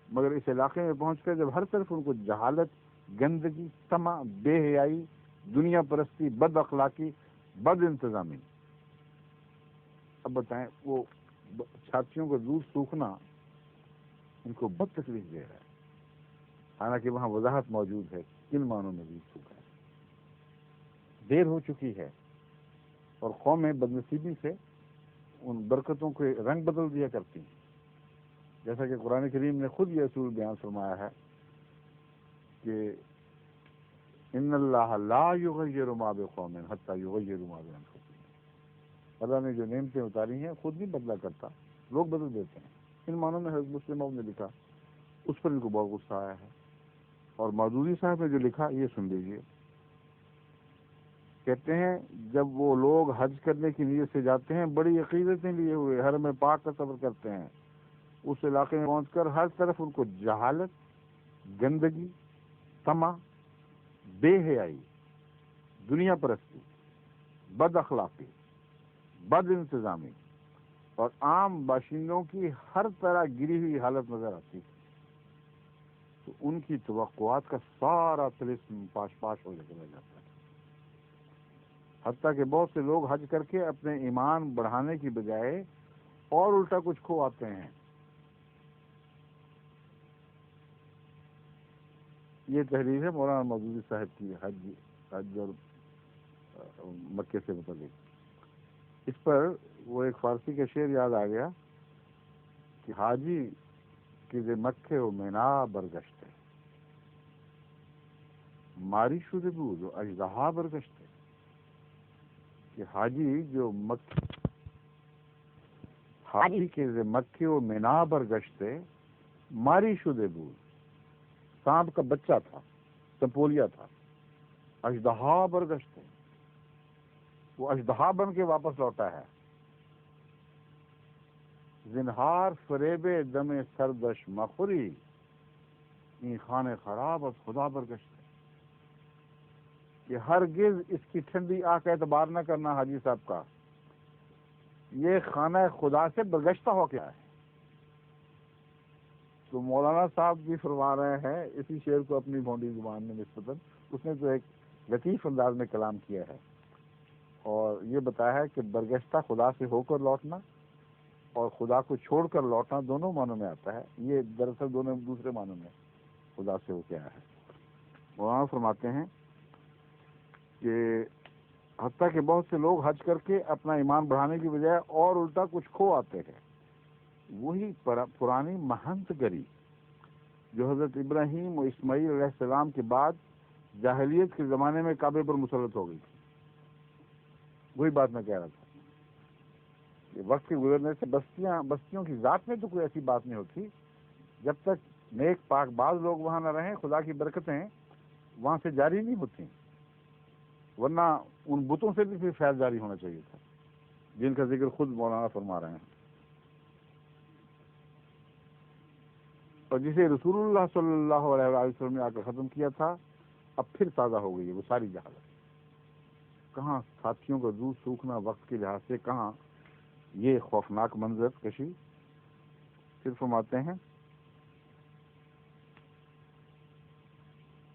مگر اس علاقے میں پہنچ کر جب ہر طرف ان کو جہالت، گندگی، طمع، بے حیائی، دنیا پرستی، بد اخلاقی، بد انتظامی. اب بتائیں وہ چھاتیوں کا دودھ سوکھنا ان کو بہت تکلیف دے رہا ہے، حالانکہ وہاں وضاحت موجود ہے کن معنوں میں دودھ سوکھا ہے. دیر ہو چکی ہے اور قومیں بدنصیبی سے ان برکتوں کے رنگ بدل دیا کرتی ہیں. جیسا کہ قرآن کریم نے خود یہ اصول بیان فرمایا ہے کہ ان اللہ لا یغیر ما بقوم حتی یغیروا ما بانفسہم. اللہ نے جو نعمتیں اتاری ہیں خود نہیں بدلا کرتا، لوگ بدل دیتے ہیں. ان معنوں میں حضرت مسلم نے لکھا، اس پر ان کو بہت غصہ آیا ہے. اور مودودی صاحب نے جو لکھا یہ سن لیجیے. کہتے ہیں جب وہ لوگ حج کرنے کی نیت سے جاتے ہیں، بڑی عقیدتیں لیے ہوئے حرم پاک کا سفر کرتے ہیں، اس علاقے میں پہنچ کر ہر طرف ان کو جہالت، گندگی، طمع، بے حیائی، دنیا پرستی، بد اخلاقی، بد انتظامی اور عام باشندوں کی ہر طرح گری ہوئی حالت نظر آتی ہے، تو ان کی توقعات کا سارا طلسم پاش پاش ہو چلا جاتا ہے، حتیٰ کہ بہت سے لوگ حج کر کے اپنے ایمان بڑھانے کی بجائے اور الٹا کچھ کھو آتے ہیں۔ یہ تحریر ہے مولانا مودودی صاحب کی حج اور مکے سے متعلق۔ اس پر وہ ایک فارسی کا شعر یاد آ گیا کہ حاجی کی ز مکے و مینا برگشتے، ماری شده بود و اژدها برگشتے، کہ حاجی کے ز مکے و مینا برگشتے ماری شده بود، سانپ کا بچہ تھا، سپولیا تھا، اژدہا برگشتے، وہ اژدہا بن کے واپس لوٹا ہے، زنہار فریب دم سردش مخوری، این خانہ خراب از خدا برگشتے، کہ ہرگز اس کی ٹھنڈی آنکھ کا اعتبار نہ کرنا حاجی صاحب کا، یہ خانہ خدا سے برگشتہ ہو گیا ہے۔ تو مولانا صاحب بھی فرما رہے ہیں اسی شعر کو اپنی بھونڈی زبان میں نسبتاً، اس نے تو ایک لطیف انداز میں کلام کیا ہے اور یہ بتایا ہے کہ برگشتہ خدا سے ہو کر لوٹنا اور خدا کو چھوڑ کر لوٹنا دونوں معنوں میں آتا ہے، یہ دراصل دونوں دوسرے معنوں میں خدا سے ہو کے آیا ہے۔ مولانا فرماتے ہیں کہ حتیٰ کہ بہت سے لوگ حج کر کے اپنا ایمان بڑھانے کی بجائے اور الٹا کچھ کھو آتے ہیں، وہی پرانی مہنت گری جو حضرت ابراہیم و اسماعیل علیہ السلام کے بعد جاہلیت کے زمانے میں کعبے پر مسلط ہو گئی تھی۔ وہی بات میں کہہ رہا تھا کہ وقت کے گزرنے سے بستیوں کی ذات میں تو کوئی ایسی بات نہیں ہوتی، جب تک نیک پاک باز لوگ وہاں نہ رہیں خدا کی برکتیں وہاں سے جاری نہیں ہوتی، ورنہ ان بتوں سے بھی پھر فیض جاری ہونا چاہیے تھا، جن کا ذکر خود مولانا فرما رہے ہیں۔ اور جسے رسول اللہ صلی اللہ علیہ وسلم نے آ کر ختم کیا تھا، اب پھر تازہ ہو گئی ہے وہ ساری جہالت۔ کہاں ساتھیوں کا دودھ سوکھنا وقت کے لحاظ سے، کہاں یہ خوفناک منظر کشی۔ پھر فرماتے ہیں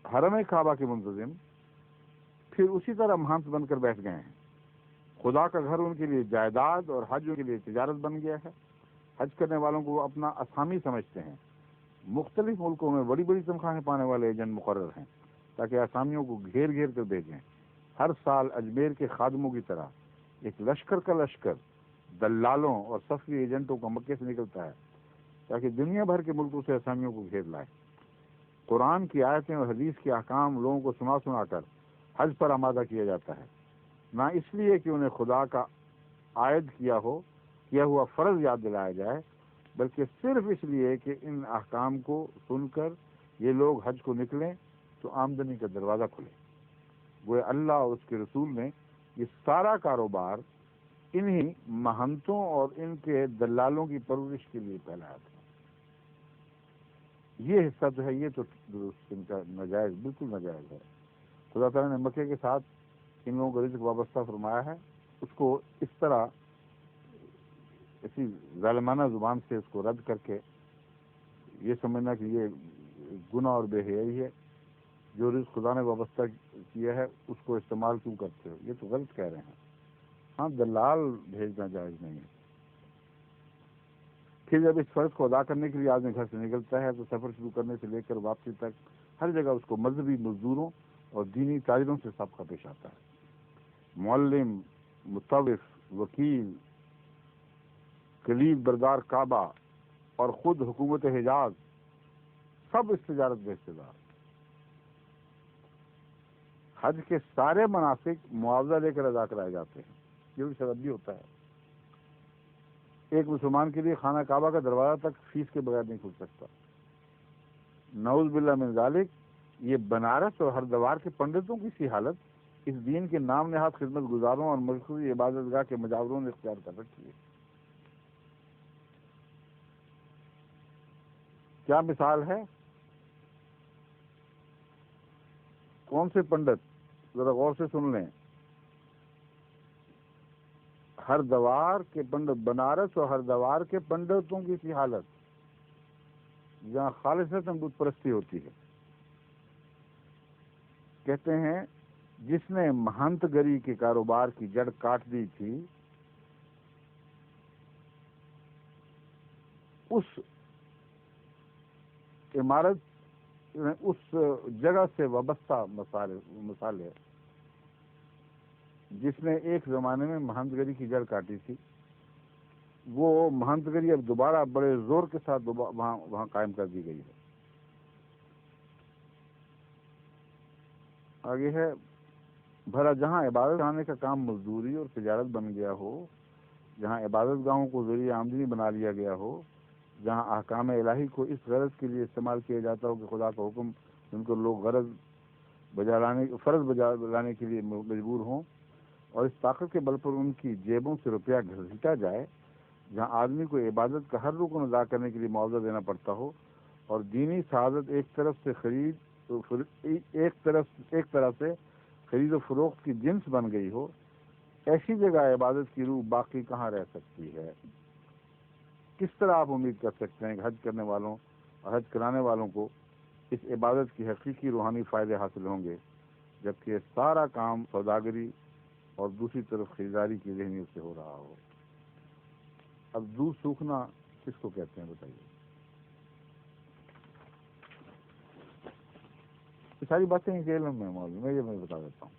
حرم کعبہ کے منتظم پھر اسی طرح مہانت بن کر بیٹھ گئے ہیں، خدا کا گھر ان کے لیے جائیداد اور حج ان کے لیے تجارت بن گیا ہے۔ حج کرنے والوں کو وہ اپنا اسامی سمجھتے ہیں، مختلف ملکوں میں بڑی بڑی تنخواہیں پانے والے ایجنٹ مقرر ہیں تاکہ اسامیوں کو گھیر گھیر کر بھیجیں۔ ہر سال اجمیر کے خادموں کی طرح ایک لشکر کا لشکر دلالوں اور سفری ایجنٹوں کا مکے سے نکلتا ہے تاکہ دنیا بھر کے ملکوں سے اسامیوں کو گھیر لائے۔ قرآن کی آیتیں اور حدیث کے احکام لوگوں کو سنا سنا کر حج پر آمادہ کیا جاتا ہے، نہ اس لیے کہ انہیں خدا کا عائد کیا ہوا فرض یاد دلایا جائے، بلکہ صرف اس لیے کہ ان احکام کو سن کر یہ لوگ حج کو نکلیں تو آمدنی کا دروازہ کھلے۔ وہ اللہ اور اس کے رسول نے یہ سارا کاروبار انہی مہنتوں اور ان کے دلالوں کی پرورش کے لیے پھیلایا تھا۔ یہ حصہ تو ہے، یہ تو درست ان کا ناجائز، بالکل ناجائز ہے۔ خدا تعالیٰ نے مکے کے ساتھ ان لوگوں کا رزق وابستہ فرمایا ہے، اس کو اس طرح اسی ظالمانہ زبان سے اس کو رد کر کے یہ سمجھنا کہ یہ گناہ اور بے حیائی ہے، جو رزق خدا نے وابستہ کیا ہے اس کو استعمال کیوں کرتے ہو، یہ تو غلط کہہ رہے ہیں۔ ہاں، دلال بھیجنا جائز نہیں ہے۔ پھر جب اس فرض کو ادا کرنے کے لیے آدمی گھر سے نکلتا ہے تو سفر شروع کرنے سے لے کر واپسی تک ہر جگہ اس کو مذہبی مزدوروں اور دینی تاجروں سے سابقہ پیش آتا ہے۔ معلم، مطوف، وکیل، کلید بردار کعبہ اور خود حکومت حجاز سب اس تجارت میں حصے دار۔ حج کے سارے مناسک معاوضہ لے کر ادا کرائے جاتے ہیں، یہ بھی سبب بھی ہوتا ہے۔ ایک مسلمان کے لیے خانہ کعبہ کا دروازہ تک فیس کے بغیر نہیں کھل سکتا۔ نعوذ باللہ من ذالک، یہ بنارس اور ہردوار کے پنڈتوں کی سی حالت اس دین کے نام نہاد خدمت گزاروں اور مرکزی عبادت گاہ کے مجاوروں نے اختیار کر رکھی ہے۔ کیا مثال ہے کون سے پنڈت؟ ذرا غور سے سن لیں، ہردوار کے پنڈت، بنارس اور ہردوار کے پنڈتوں کی تھی حالت جہاں خالصتاً بت پرستی ہوتی ہے۔ کہتے ہیں جس نے مہنت گری کے کاروبار کی جڑ کاٹ دی تھی، اس عمارت اس جگہ سے وابستہ مسالے جس نے ایک زمانے میں مہنت گری کی جڑ کاٹی تھی، وہ مہنت گری اب دوبارہ بڑے زور کے ساتھ وہاں قائم کر دی گئی ہے۔ آگے ہے، بھلا جہاں عبادت آنے کا کام مزدوری اور تجارت بن گیا ہو، جہاں عبادت گاہوں کو ذریعہ آمدنی بنا لیا گیا ہو، جہاں احکام الہی کو اس غرض کے لیے استعمال کیا جاتا ہو کہ خدا کا حکم جن کو لوگ فرض بجا لانے کے لیے مجبور ہوں، اور اس طاقت کے بل پر ان کی جیبوں سے روپیہ گھسیٹا جائے، جہاں آدمی کو عبادت کا ہر رکن ادا کرنے کے لیے معاوضہ دینا پڑتا ہو، اور دینی سعادت ایک طرح سے خرید و فروخت کی جنس بن گئی ہو، ایسی جگہ عبادت کی روح باقی کہاں رہ سکتی ہے؟ کس طرح آپ امید کر سکتے ہیں کہ حج کرنے والوں اور حج کرانے والوں کو اس عبادت کی حقیقی روحانی فائدے حاصل ہوں گے، جبکہ یہ سارا کام سوداگری اور دوسری طرف خریداری کی ذہنیت سے ہو رہا ہو؟ اب دودھ سوکھنا کس کو کہتے ہیں بتائیے؟ یہ ساری باتیں ان کے علم میں موجود ہیں، یہ میں بتا دیتا ہوں،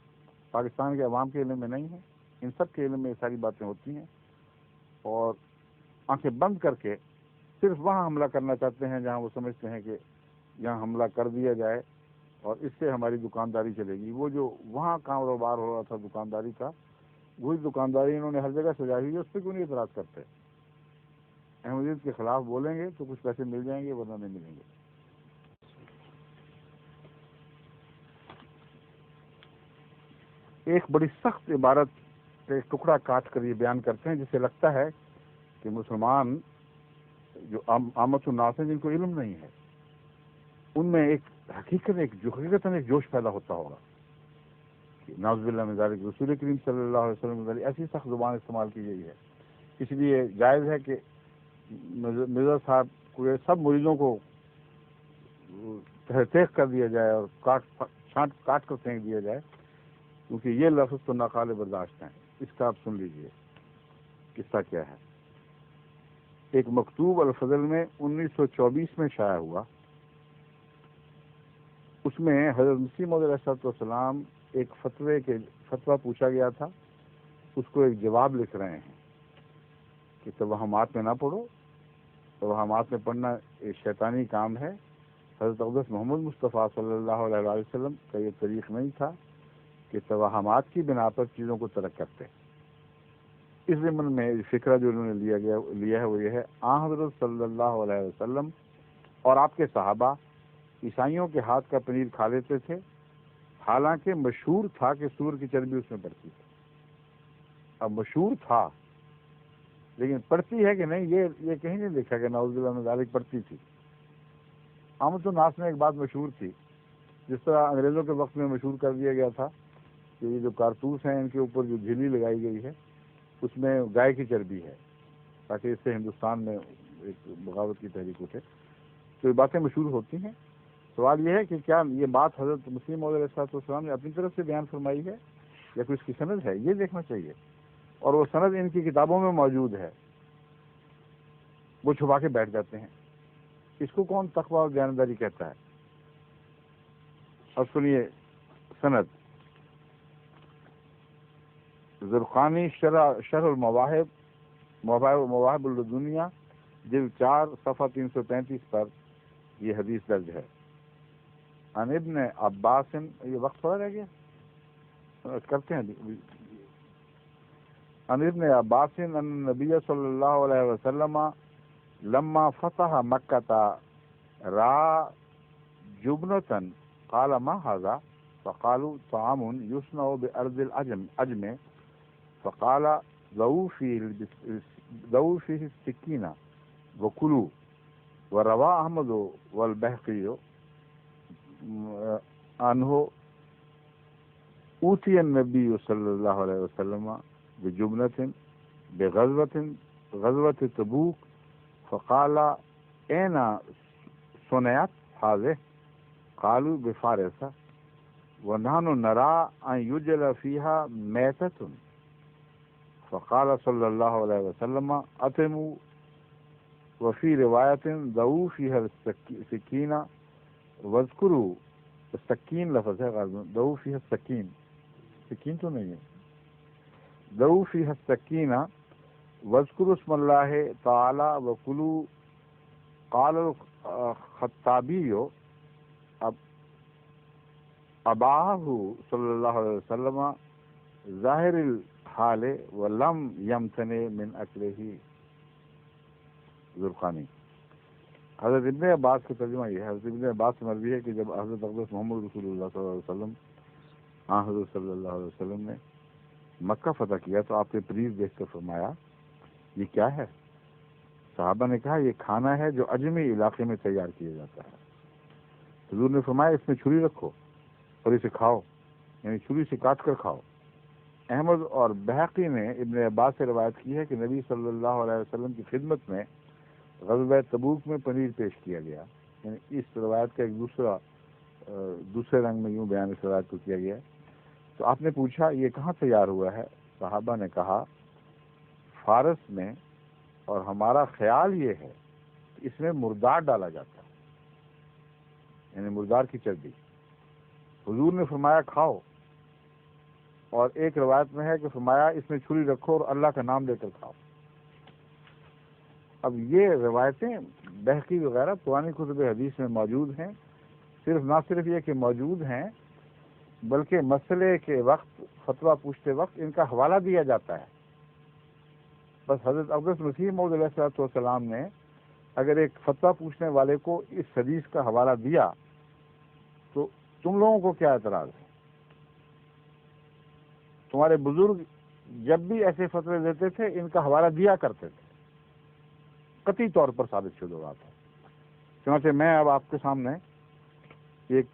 پاکستان کے عوام کے علم میں نہیں ہیں، ان سب کے علم میں یہ ساری باتیں ہوتی ہیں، اور آنکھیں بند کر کے صرف وہاں حملہ کرنا چاہتے ہیں جہاں وہ سمجھتے ہیں کہ یہاں حملہ کر دیا جائے اور اس سے ہماری دکانداری چلے گی۔ وہ جو وہاں کاروبار ہو رہا تھا دکانداری کا، وہی دکانداری انہوں نے ہر جگہ سجائی ہوئی ہے، اس پہ کیوں نہیں اعتراض کرتے؟ احمدیت کے خلاف بولیں گے تو کچھ پیسے مل جائیں گے، ورنہ نہیں ملیں گے۔ ایک بڑی سخت عبارت کا ایک ٹکڑا کاٹ کر یہ بیان کرتے ہیں، جس سے لگتا ہے کہ مسلمان جو عامت الناس ہیں جن کو علم نہیں ہے، ان میں ایک حقیقتاً ایک جوش پیدا ہوتا ہوگا کہ نعوذ باللہ من ذالک، رسول کریم صلی اللہ علیہ وسلم ایسی سخت زبان استعمال کی گئی ہے، اس لیے جائز ہے کہ مرزا صاحب کو سب مریضوں کو تحقیق کر دیا جائے اور کاٹ کر پھینک دیا جائے، کیونکہ یہ لفظ تو ناقابل برداشت ہیں۔ اس کا آپ سن لیجئے قصہ کیا ہے۔ ایک مکتوب الفضل میں 1924 میں شائع ہوا، اس میں حضرت مسیح موعود علیہ السلام ایک فتویٰ پوچھا گیا تھا، اس کو ایک جواب لکھ رہے ہیں کہ توہمات میں نہ پڑھو، توہمات میں پڑھنا ایک شیطانی کام ہے۔ حضرت اقدس محمد مصطفیٰ صلی اللہ علیہ وسلم کا یہ طریق نہیں تھا کہ توہمات کی بنا پر چیزوں کو ترک کرتے۔ اس ضمن میں فکرہ جو انہوں نے لیا ہے وہ یہ ہے، حضرت صلی اللہ علیہ وسلم اور آپ کے صحابہ عیسائیوں کے ہاتھ کا پنیر کھا لیتے تھے، حالانکہ مشہور تھا کہ سور کی چربی اس میں پڑتی تھی۔ اب مشہور تھا لیکن پڑتی ہے کہ نہیں یہ کہیں نہیں لکھا کہ نعوذ باللہ من ذالک پڑتی تھی۔ عامت الناس میں ایک بات مشہور تھی، جس طرح انگریزوں کے وقت میں مشہور کر دیا گیا تھا کہ یہ جو کارتوس ہیں ان کے اوپر جو جھلی لگائی گئی ہے اس میں گائے کی چربی ہے، تاکہ اس سے ہندوستان میں ایک بغاوت کی تحریک اٹھے۔ تو یہ باتیں مشہور ہوتی ہیں۔ سوال یہ ہے کہ کیا یہ بات حضرت مسیح موعود علیہ السلام نے اپنی طرف سے بیان فرمائی ہے یا کوئی اس کی سند ہے؟ یہ دیکھنا چاہیے، اور وہ سند ان کی کتابوں میں موجود ہے، وہ چھپا کے بیٹھ جاتے ہیں۔ اس کو کون تقویٰ اور دیانتداری کہتا ہے؟ اور سنیے سند، زرقانی شرح المواہب مواہب الدنیا جلد 4 صفحہ 335 پر یہ حدیث درج ہے۔ عن ابن عباس، یہ وقت تھوڑا رہ گیا کرتے ہیں۔ عن ابن عباس ان النبی صلی اللہ علیہ وسلم لما فتح مکہ را جبنة قال ما هذا؟ فقالوا طعام يصنع بأرض العجم، فقال ضعوا فيه السكين وكلوا۔ وروى احمد والبهقي عنه اوتی النبی صلی اللہ علیہ وسلم بجبنۃ غزوۃ تبوک فقال این صنعت هذه قالوا بفارس ونحن نرى أن يجل فيها ميتة فقال صلى الله عليه وسلم أطعموا وفي رواية ضعوا فيها السكين واذكروا السكين لفظ ہے ضعوا فيها السكين سکین تو نہیں ہے ضعوا فيها السكين واذكروا اسم الله تعالى وكلوا قال الخطابي اباہ صلی اللہ علیہ وسلم ظاہر الحال ولم یمتنع من اکلہ ذوالقانی۔ حضرت ابن عباس کا ترجمہ یہ ہے، حضرت ابن عباس سے مروی ہے کہ جب حضرت اقدس محمد رسول اللہ صلی اللہ علیہ وسلم حضرت صلی اللہ علیہ وسلم نے مکہ فتح کیا تو آپ نے پریز دیکھ کر فرمایا یہ کیا ہے؟ صحابہ نے کہا یہ کھانا ہے جو اجمی علاقے میں تیار کیا جاتا ہے۔ حضور نے فرمایا اس میں چھری رکھو اور اسے کھاؤ، یعنی چھری سے کاٹ کر کھاؤ۔ احمد اور بہقی نے ابن عباس سے روایت کی ہے کہ نبی صلی اللہ علیہ وسلم کی خدمت میں غزوہ تبوک میں پنیر پیش کیا گیا، یعنی اس روایت کا ایک دوسرے رنگ میں یوں بیان اس روایت کو کیا گیا۔ تو آپ نے پوچھا یہ کہاں تیار ہوا ہے؟ صحابہ نے کہا فارس میں، اور ہمارا خیال یہ ہے کہ اس میں مردار ڈالا جاتا ہے، یعنی مردار کی چربی۔ حضور نے فرمایا کھاؤ، اور ایک روایت میں ہے کہ فرمایا اس میں چھری رکھو اور اللہ کا نام لے کر کھاؤ۔ اب یہ روایتیں بہقی وغیرہ پرانی کتب حدیث میں موجود ہیں، نہ صرف یہ کہ موجود ہیں بلکہ مسئلے کے وقت فتویٰ پوچھتے وقت ان کا حوالہ دیا جاتا ہے۔ بس حضرت اقدس مسیح موعود علیہ الصلوۃ والسلام نے اگر ایک فتویٰ پوچھنے والے کو اس حدیث کا حوالہ دیا تو تم لوگوں کو کیا اعتراض ہے؟ تمہارے بزرگ جب بھی ایسے فتوے دیتے تھے ان کا حوالہ دیا کرتے تھے، قطعی طور پر ثابت شدہ بات ہے۔ چنانچہ میں اب آپ کے سامنے ایک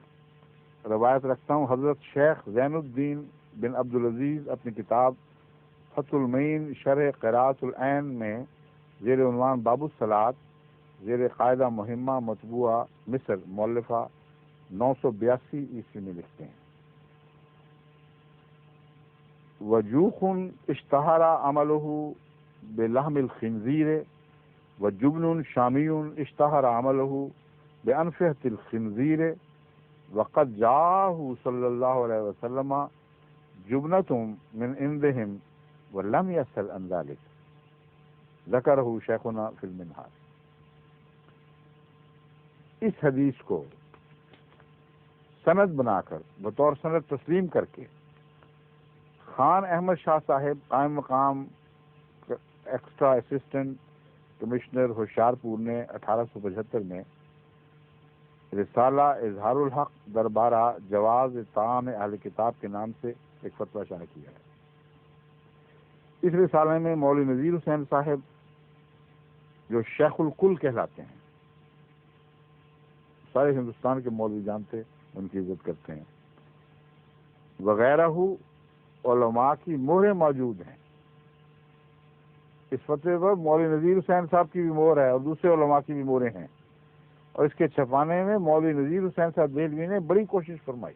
روایت رکھتا ہوں۔ حضرت شیخ زین الدین بن عبدالعزیز اپنی کتاب فتح المعین شرح قراءۃ العین میں زیر عنوان باب الصلاۃ زیر قاعدہ مہمہ مطبوعہ مصر مؤلفہ 982 عیسوی میں لکھتے ہیں وجوخ اشتہر عملہ بلحم الخنزیر وجبن شامی اشتہر عملہ بانفحۃ الخنزیر وقد جاءہ صلی اللہ علیہ وسلم جبنۃ من عندہم ولم یسأل عن ذلک ذکرہ شیخنا فی المنہاج۔ اس حدیث کو سند بنا کر بطور سند تسلیم کر کے خان احمد شاہ صاحب قائم مقام ایکسٹرا اسسٹنٹ کمشنر ہوشیارپور نے 1875 میں رسالہ اظہار الحق دربارہ جواز طعام اہل کتاب کے نام سے ایک فتویٰ شائع کیا ہے۔ اس رسالے میں مولوی نذیر حسین صاحب جو شیخ الکل کہلاتے ہیں، سارے ہندوستان کے مولوی جانتے ان کی عزت کرتے ہیں، وغیرہ علماء کی مہریں موجود ہیں۔ اس فتوے پر مولوی نذیر حسین صاحب کی بھی مہر ہے اور دوسرے علماء کی بھی مہریں ہیں، اور اس کے چھپانے میں مولوی نذیر حسین صاحب دہلوی نے بڑی کوشش فرمائی۔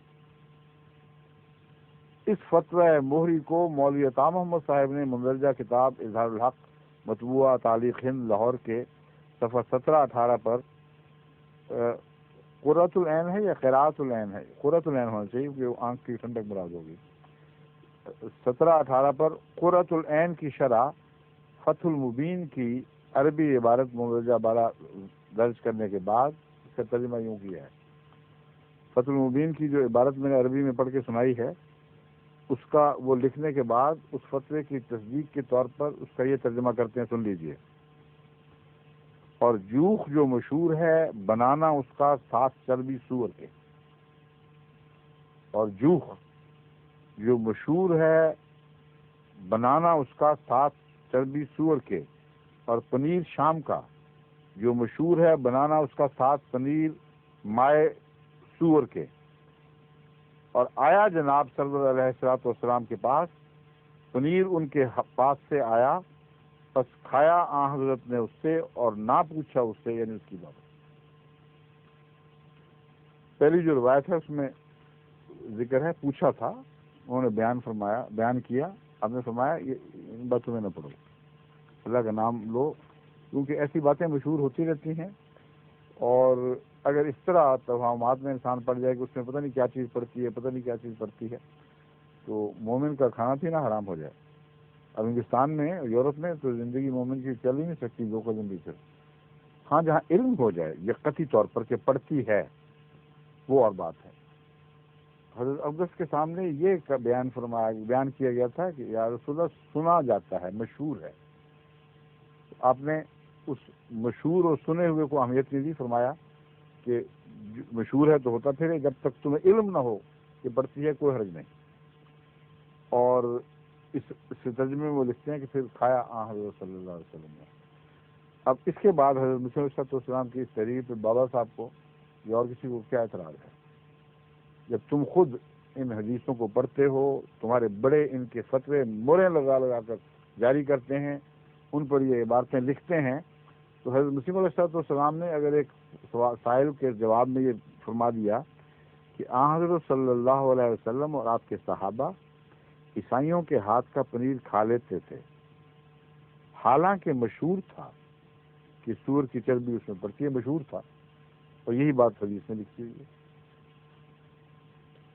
اس فتوی مہری کو مولوی عطا محمد صاحب نے مندرجہ کتاب اظہار الحق مطبوعہ تاریخ ہند لاہور کے صفحہ 17-18 پر قرۃ العین ہے یا قراءۃ العین ہے، قرۃ العین ہونا چاہیے کیونکہ آنکھ کی ٹھنڈک مراد ہوگی، 17-18 پر قرۃ العین کی شرح فتح المبین کی عربی عبارت مندرجہ بالا درج کرنے کے بعد اس کا ترجمہ یوں کیا ہے۔ فتح المبین کی جو عبارت میں نے عربی میں پڑھ کے سنائی ہے اس کا وہ لکھنے کے بعد اس فتوے کی تصدیق کے طور پر اس کا یہ ترجمہ کرتے ہیں، سن لیجئے۔ اور جوخ جو مشہور ہے بنانا اس کا 7 چربی سور کے، اور جوخ جو مشہور ہے بنانا اس کا 7 چربی سور کے، اور پنیر شام کا جو مشہور ہے بنانا اس کا 7 پنیر مائع سور کے، اور آیا جناب سرور علیہ الصلوۃ والسلام کے پاس، پنیر ان کے پاس سے آیا، بس کھایا آن حضرت نے اس سے اور نہ پوچھا اس سے، یعنی اس کی بات۔ پہلی جو روایت ہے اس میں ذکر ہے پوچھا تھا، انہوں نے بیان کیا، آپ نے فرمایا یہ ان باتوں میں نہ پڑھو، اللہ کا نام لو، کیونکہ ایسی باتیں مشہور ہوتی رہتی ہیں، اور اگر اس طرح توہمات میں انسان پڑ جائے کہ اس میں پتہ نہیں کیا چیز پڑتی ہے، پتہ نہیں کیا چیز پڑتی ہے، تو مومن کا کھانا پینا حرام ہو جائے۔ اب ہندوستان میں، یورپ میں تو زندگی مومن کی چل ہی نہیں سکتی 2 قدم بھی پھر۔ ہاں جہاں علم ہو جائے یقینی طور پر کہ پڑتی ہے، وہ اور بات ہے۔ حضرت اقدس کے سامنے یہ بیان کیا گیا تھا کہ یا رسول اللہ سنا جاتا ہے، مشہور ہے۔ آپ نے اس مشہور اور سنے ہوئے کو اہمیت نہیں دی، فرمایا کہ مشہور ہے تو ہوتا پھرے، جب تک تمہیں علم نہ ہو کہ پڑتی ہے کوئی حرج نہیں۔ اور اس ترجمے میں وہ لکھتے ہیں کہ پھر کھایا آن حضرت صلی اللہ علیہ وسلم نے۔ اب اس کے بعد حضرت مسیح علیہ السلام کی اس تحریر پہ بابا صاحب کو یا اور کسی کو کیا اعتراض ہے؟ جب تم خود ان حدیثوں کو پڑھتے ہو، تمہارے بڑے ان کے فتوے موریں لگا کر جاری کرتے ہیں، ان پر یہ عبارتیں لکھتے ہیں، تو حضرت مسیح علیہ السلام نے اگر ایک سائل کے جواب میں یہ فرما دیا کہ آن حضرت صلی اللہ علیہ وسلم اور آپ کے صحابہ عیسائیوں کے ہاتھ کا پنیر کھا لیتے تھے، حالانکہ مشہور تھا کہ سور کی چربی اس میں پڑتی ہے، مشہور تھا، اور یہی بات حدیث میں لکھی ہوئی ہے۔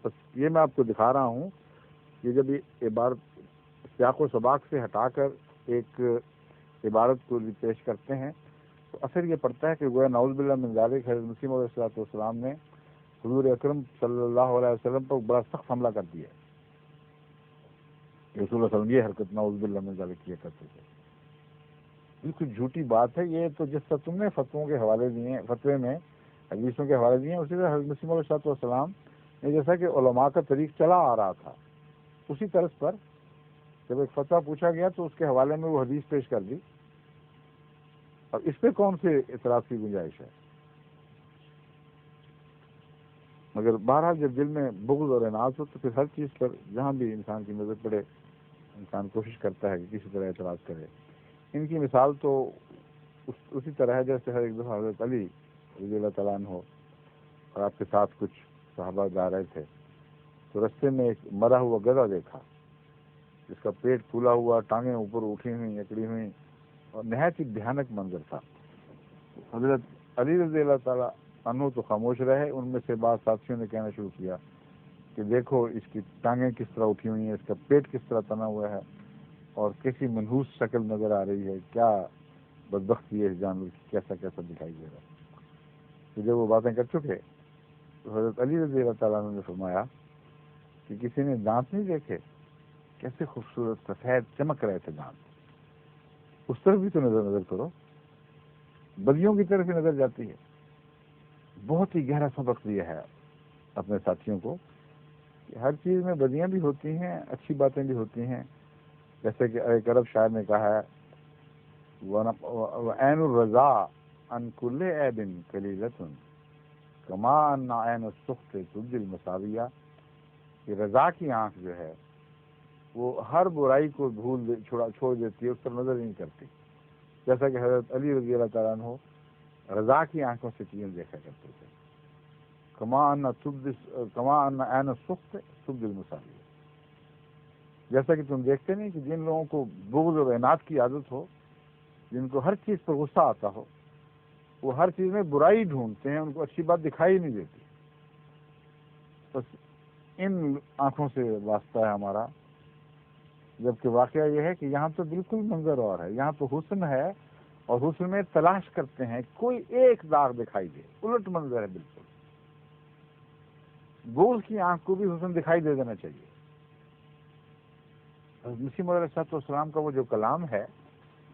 بس یہ میں آپ کو دکھا رہا ہوں کہ جب یہ عبارت سیاق و سباق سے ہٹا کر ایک عبارت کو پیش کرتے ہیں تو اثر یہ پڑتا ہے کہ گویا نعوذ باللہ من ذالک حضرت مسیح علیہ السلام نے حضور اکرم صلی اللہ علیہ وسلم پر بڑا سخت حملہ کر دیا ہے۔ رسول اللہ صلی اللہ علیہ وسلم یہ حرکت نعوذ باللہ من ذالک کیا کرتے تھے۔ بالکل جھوٹی بات ہے یہ، تو جس طرح تم نے فتووں کے حوالے دیے، فتوے میں حدیثوں کے حوالے دیے، اسی طرح حضرت مسیح علیہ السلام نے جیسا کہ علماء کا طریق چلا آ رہا تھا، اسی طرز پر جب ایک فتویٰ پوچھا گیا تو اس کے حوالے میں وہ حدیث پیش کر دی، اور اس پہ کون سے اعتراض کی گنجائش ہے؟ مگر بہرحال جب دل میں بغض اور اناج ہو تو پھر ہر چیز پر جہاں بھی انسان کی نظر پڑے انسان کوشش کرتا ہے کہ کسی طرح اعتراض کرے۔ ان کی مثال تو اسی طرح ہے جیسے ہر ایک دفعہ حضرت علی رضی اللہ تعالیٰ عنہ اور آپ کے ساتھ کچھ صحابہ جا رہے تھے تو رستے میں ایک مرا ہوا گدھا دیکھا جس کا پیٹ پھولا ہوا، ٹانگیں اوپر اٹھی ہوئی، اکڑی ہوئی، اور نہایت ہی بھیانک منظر تھا۔ حضرت علی رضی اللہ تعالیٰ عنہ تو خاموش رہے، ان میں سے بعض ساتھیوں نے کہنا شروع کیا کہ دیکھو اس کی ٹانگیں کس طرح اٹھی ہوئی ہیں، اس کا پیٹ کس طرح تنا ہوا ہے، اور کیسی منحوس شکل نظر آ رہی ہے، کیا بدبختی ہے اس جانور کی، کیسا کیسا دکھائی دے رہا ہے۔ تو جب وہ باتیں کر چکے تو حضرت علی رضی اللہ تعالیٰ عنہ نے فرمایا کہ کسی نے دانت نہیں دیکھے، کیسے خوبصورت سفید چمک رہے تھے دانت، اس طرف بھی تو نظر کرو، بدیوں کی طرف ہی نظر جاتی ہے۔ بہت ہی گہرا سبق دیا ہے اپنے ساتھیوں کو کہ ہر چیز میں بدیاں بھی ہوتی ہیں، اچھی باتیں بھی ہوتی ہیں، جیسے کہ ایک عرب شاعر نے کہا ہے وَعَيْنُ الرَّضَا عَنْ كُلِّ عَيْبٍ قَلِيلَةٌ كَمَا أَنَّ عَيْنَ السُّخْطِ تُبْدِي الْمَسَاوِيَ، کہ رضا کی آنکھ جو ہے وہ ہر برائی کو چھوڑ دیتی ہے، اس پر نظر ہی نہیں کرتی، جیسا کہ حضرت علی رضی اللہ تعالیٰ عنہ رضا کی آنکھوں سے چیزیں دیکھا کرتے تھے۔ کما ان عین السخط تبدی المساویہ، جیسا کہ تم دیکھتے نہیں کہ جن لوگوں کو بغض اور عناد کی عادت ہو، جن کو ہر چیز پر غصہ آتا ہو، وہ ہر چیز میں برائی ڈھونڈتے ہیں، ان کو اچھی بات دکھائی نہیں دیتی۔ بس ان آنکھوں سے واسطہ ہے ہمارا، جبکہ واقعہ یہ ہے کہ یہاں تو بالکل منظر اور ہے، یہاں تو حسن ہے، اور حسن میں تلاش کرتے ہیں کوئی ایک داغ دکھائی دے، الٹ منظر ہے بالکل۔ بغض کی آنکھ کو بھی حسن دکھائی دے دینا چاہیے۔ مسیح موعود علیہ السلام کا وہ جو کلام ہے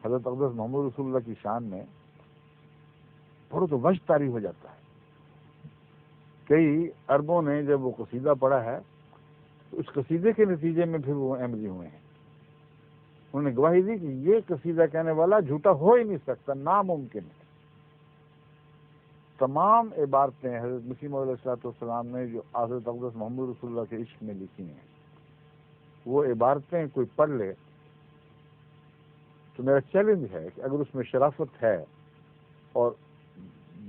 حضرت اقدس محمد رسول اللہ کی شان میں، پڑھو تو وجد طاری ہو جاتا ہے۔ کئی عربوں نے جب وہ قصیدہ پڑھا ہے تو اس قصیدے کے نتیجے میں پھر وہ احمدی ہوئے ہیں، انہوں نے گواہی دی کہ یہ قصیدہ کہنے والا جھوٹا ہو ہی نہیں سکتا، ناممکن ہے۔ تمام عبارتیں حضرت مسیح موعود علیہ السلام نے جو حضرت اقدس محمد رسول اللہ کے عشق میں لکھی ہیں، وہ عبارتیں کوئی پڑھ لے تو میرا چیلنج ہے کہ اگر اس میں شرافت ہے اور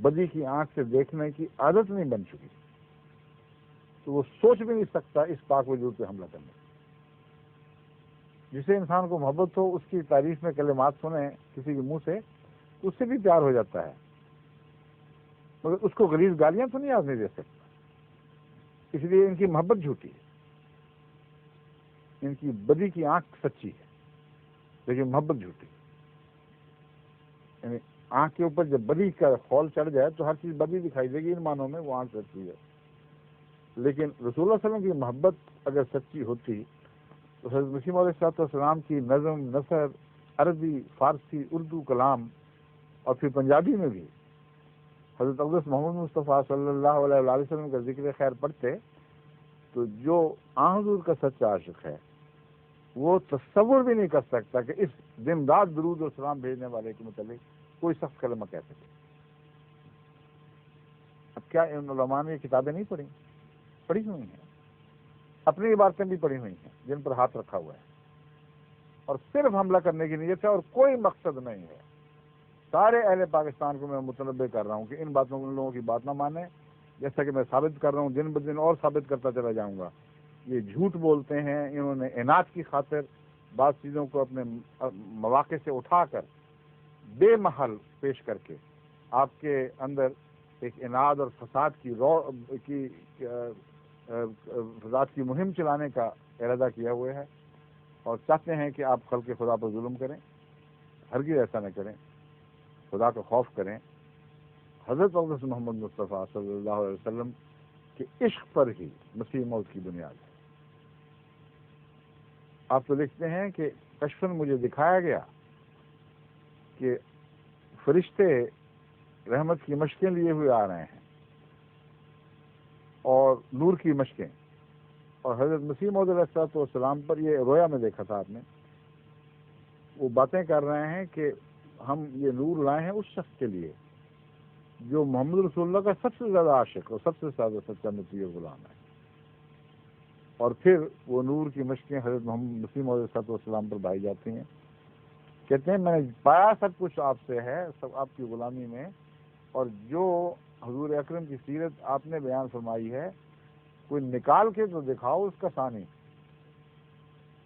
بدی کی آنکھ سے دیکھنے کی عادت نہیں بن چکی تو وہ سوچ بھی نہیں سکتا اس پاک وجود پہ حملہ کرنے. جسے انسان کو محبت ہو اس کی تعریف میں کلمات سنیں کسی کے منہ سے اس سے بھی پیار ہو جاتا ہے، مگر اس کو غلیظ گالیاں تو نہیں آدمی دے سکتا. اس لیے ان کی محبت جھوٹی ہے، ان کی بدی کی آنکھ سچی ہے لیکن محبت جھوٹی. یعنی آنکھ کے اوپر جب بدی کا خول چڑھ جائے تو ہر چیز بدی دکھائی دے گی، ان معنوں میں وہ آنکھ سچی ہے. لیکن رسول اللہ صلی اللہ علیہ وسلم کی محبت اگر سچی ہوتی تو حضرت مسیح موعود علیہ السلام کی نظم نثر عربی فارسی اردو کلام اور پھر پنجابی میں بھی حضرت اقدس محمد مصطفیٰ صلی اللہ علیہ وسلم کا ذکر خیر پڑھتے تو جو آن حضور کا سچا عاشق ہے وہ تصور بھی نہیں کر سکتا کہ اس دن رات درود و سلام بھیجنے والے کے متعلق کوئی سخت کلمہ کہہ سکے. اب کیا ان علماء نے یہ کتابیں نہیں پڑھی ہوئی ہیں؟ اپنی عبارتیں بھی پڑھی ہوئی ہیں جن پر ہاتھ رکھا ہوا ہے اور صرف حملہ کرنے کی نیت ہے اور کوئی مقصد نہیں ہے. سارے اہل پاکستان کو میں متنبع کر رہا ہوں کہ ان باتوں ان لوگوں کی بات نہ مانیں. جیسا کہ میں ثابت کر رہا ہوں دن بدن اور ثابت کرتا چلا جاؤں گا. یہ جھوٹ بولتے ہیں، انہوں نے اناد کی خاطر بعض چیزوں کو اپنے مواقع سے اٹھا کر بے محل پیش کر کے آپ کے اندر ایک اناد اور فساد کی مہم چلانے کا ارادہ کیا ہوا ہے اور چاہتے ہیں کہ آپ خلق خدا پر ظلم کریں. ہرگز ایسا نہ کریں، خدا کا خوف کریں. حضرت اقدس محمد مصطفیٰ صلی اللہ علیہ وسلم کے عشق پر ہی مسیح موت کی بنیاد ہے. آپ تو لکھتے ہیں کہ کشفن مجھے دکھایا گیا کہ فرشتے رحمت کی مشقیں لیے ہوئے آ رہے ہیں اور نور کی مشقیں، اور حضرت مسیح موعود علیہ السلام پر یہ رویا میں دیکھا تھا آپ نے، وہ باتیں کر رہے ہیں کہ ہم یہ نور لائے ہیں اس شخص کے لیے جو محمد رسول اللہ کا سب سے زیادہ عاشق اور سب سے زیادہ سچا مطیع غلام ہے. اور پھر وہ نور کی مشقیں حضرت محمد مسیح موعود علیہ السلام پر بائی جاتی ہیں. کہتے ہیں میں نے پایا سب کچھ آپ سے ہے، سب آپ کی غلامی میں، اور جو حضور اکرم کی سیرت آپ نے بیان فرمائی ہے کوئی نکال کے تو دکھاؤ اس کا ثانی.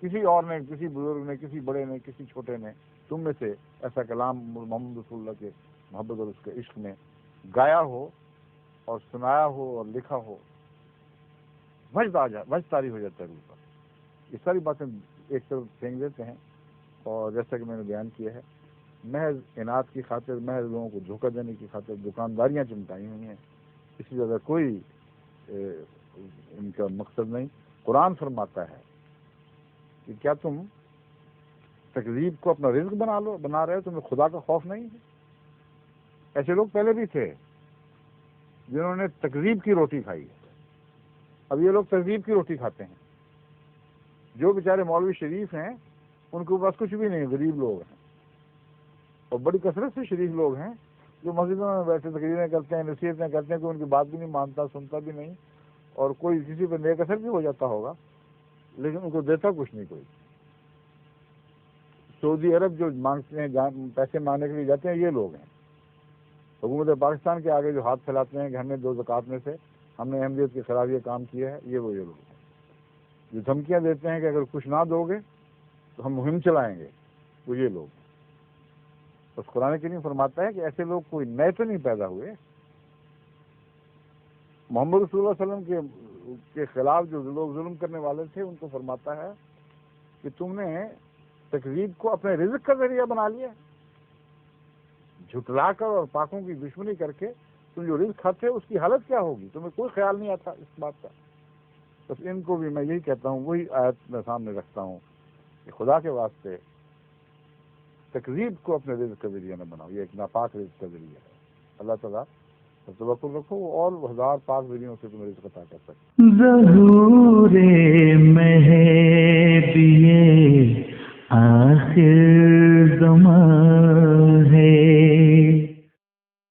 کسی اور نے، کسی بزرگ نے، کسی بڑے نے، کسی چھوٹے نے تم میں سے ایسا کلام محمد رسول اللہ کے محبت اور اس کے عشق میں گایا ہو اور سنایا ہو اور لکھا ہو، وجد طاری ہو جاتا ہے روح پر. یہ ساری باتیں ایک طرف پھینک دیتے ہیں اور جیسا کہ میں نے بیان کیا ہے محض اناد کی خاطر، محض لوگوں کو دھوکہ دینے کی خاطر دکانداریاں چمٹائی ہوئی ہیں. اس سے زیادہ کوئی ان کا مقصد نہیں. قرآن فرماتا ہے کہ کیا تم تکذیب کو اپنا رزق بنا رہے ہو، تمہیں خدا کا خوف نہیں ہے؟ ایسے لوگ پہلے بھی تھے جنہوں نے تکذیب کی روٹی کھائی ہے. اب یہ لوگ تکذیب کی روٹی کھاتے ہیں. جو بیچارے مولوی شریف ہیں ان کے پاس کچھ بھی نہیں، غریب لوگ ہیں، اور بڑی کثرت سے شریف لوگ ہیں جو مسجدوں میں بیٹھے تقریریں کرتے ہیں، نصیحتیں کرتے ہیں، کوئی ان کی بات بھی نہیں مانتا، سنتا بھی نہیں، اور کوئی کسی پہ نیک اثر بھی ہو جاتا ہوگا لیکن ان کو دیتا کچھ نہیں کوئی. سعودی عرب جو مانگتے ہیں، پیسے مانگنے کے لیے جاتے ہیں، یہ لوگ ہیں. حکومت پاکستان کے آگے جو ہاتھ پھیلاتے ہیں کہ ہم نے 2 زکوٰۃ میں سے ہم نے احمدیت کے خلاف یہ کام کیا ہے، یہ لوگ ہیں. جو دھمکیاں دیتے ہیں کہ اگر کچھ نہ دو گے تو ہم مہم چلائیں گے، وہ یہ لوگ. بس قرآن کریم فرماتا ہے کہ ایسے لوگ کوئی نئے تو نہیں پیدا ہوئے. محمد رسول اللہ صلی اللہ علیہ وسلم کے خلاف جو لوگ ظلم کرنے والے تھے ان کو فرماتا ہے کہ تم نے تکذیب کو اپنے رزق کا ذریعہ بنا لیا، جھٹلا کر اور پاکوں کی دشمنی کر کے تم جو رزق کھاتے اس کی حالت کیا ہوگی، تمہیں کوئی خیال نہیں آتا اس بات کا. بس ان کو بھی میں یہی کہتا ہوں، وہی آیت میں سامنے رکھتا ہوں کہ خدا کے واسطے تکذیب کو اپنے رزق کا ذریعہ نہ بناؤ، یہ ایک ناپاک رزق کا ذریعہ ہے. اللہ تعالیٰ توکل رکھو اور 1000 پاک ذریعوں سے تمہیں رزق عطا کر سکتے. ظہور مہدی آخر زمان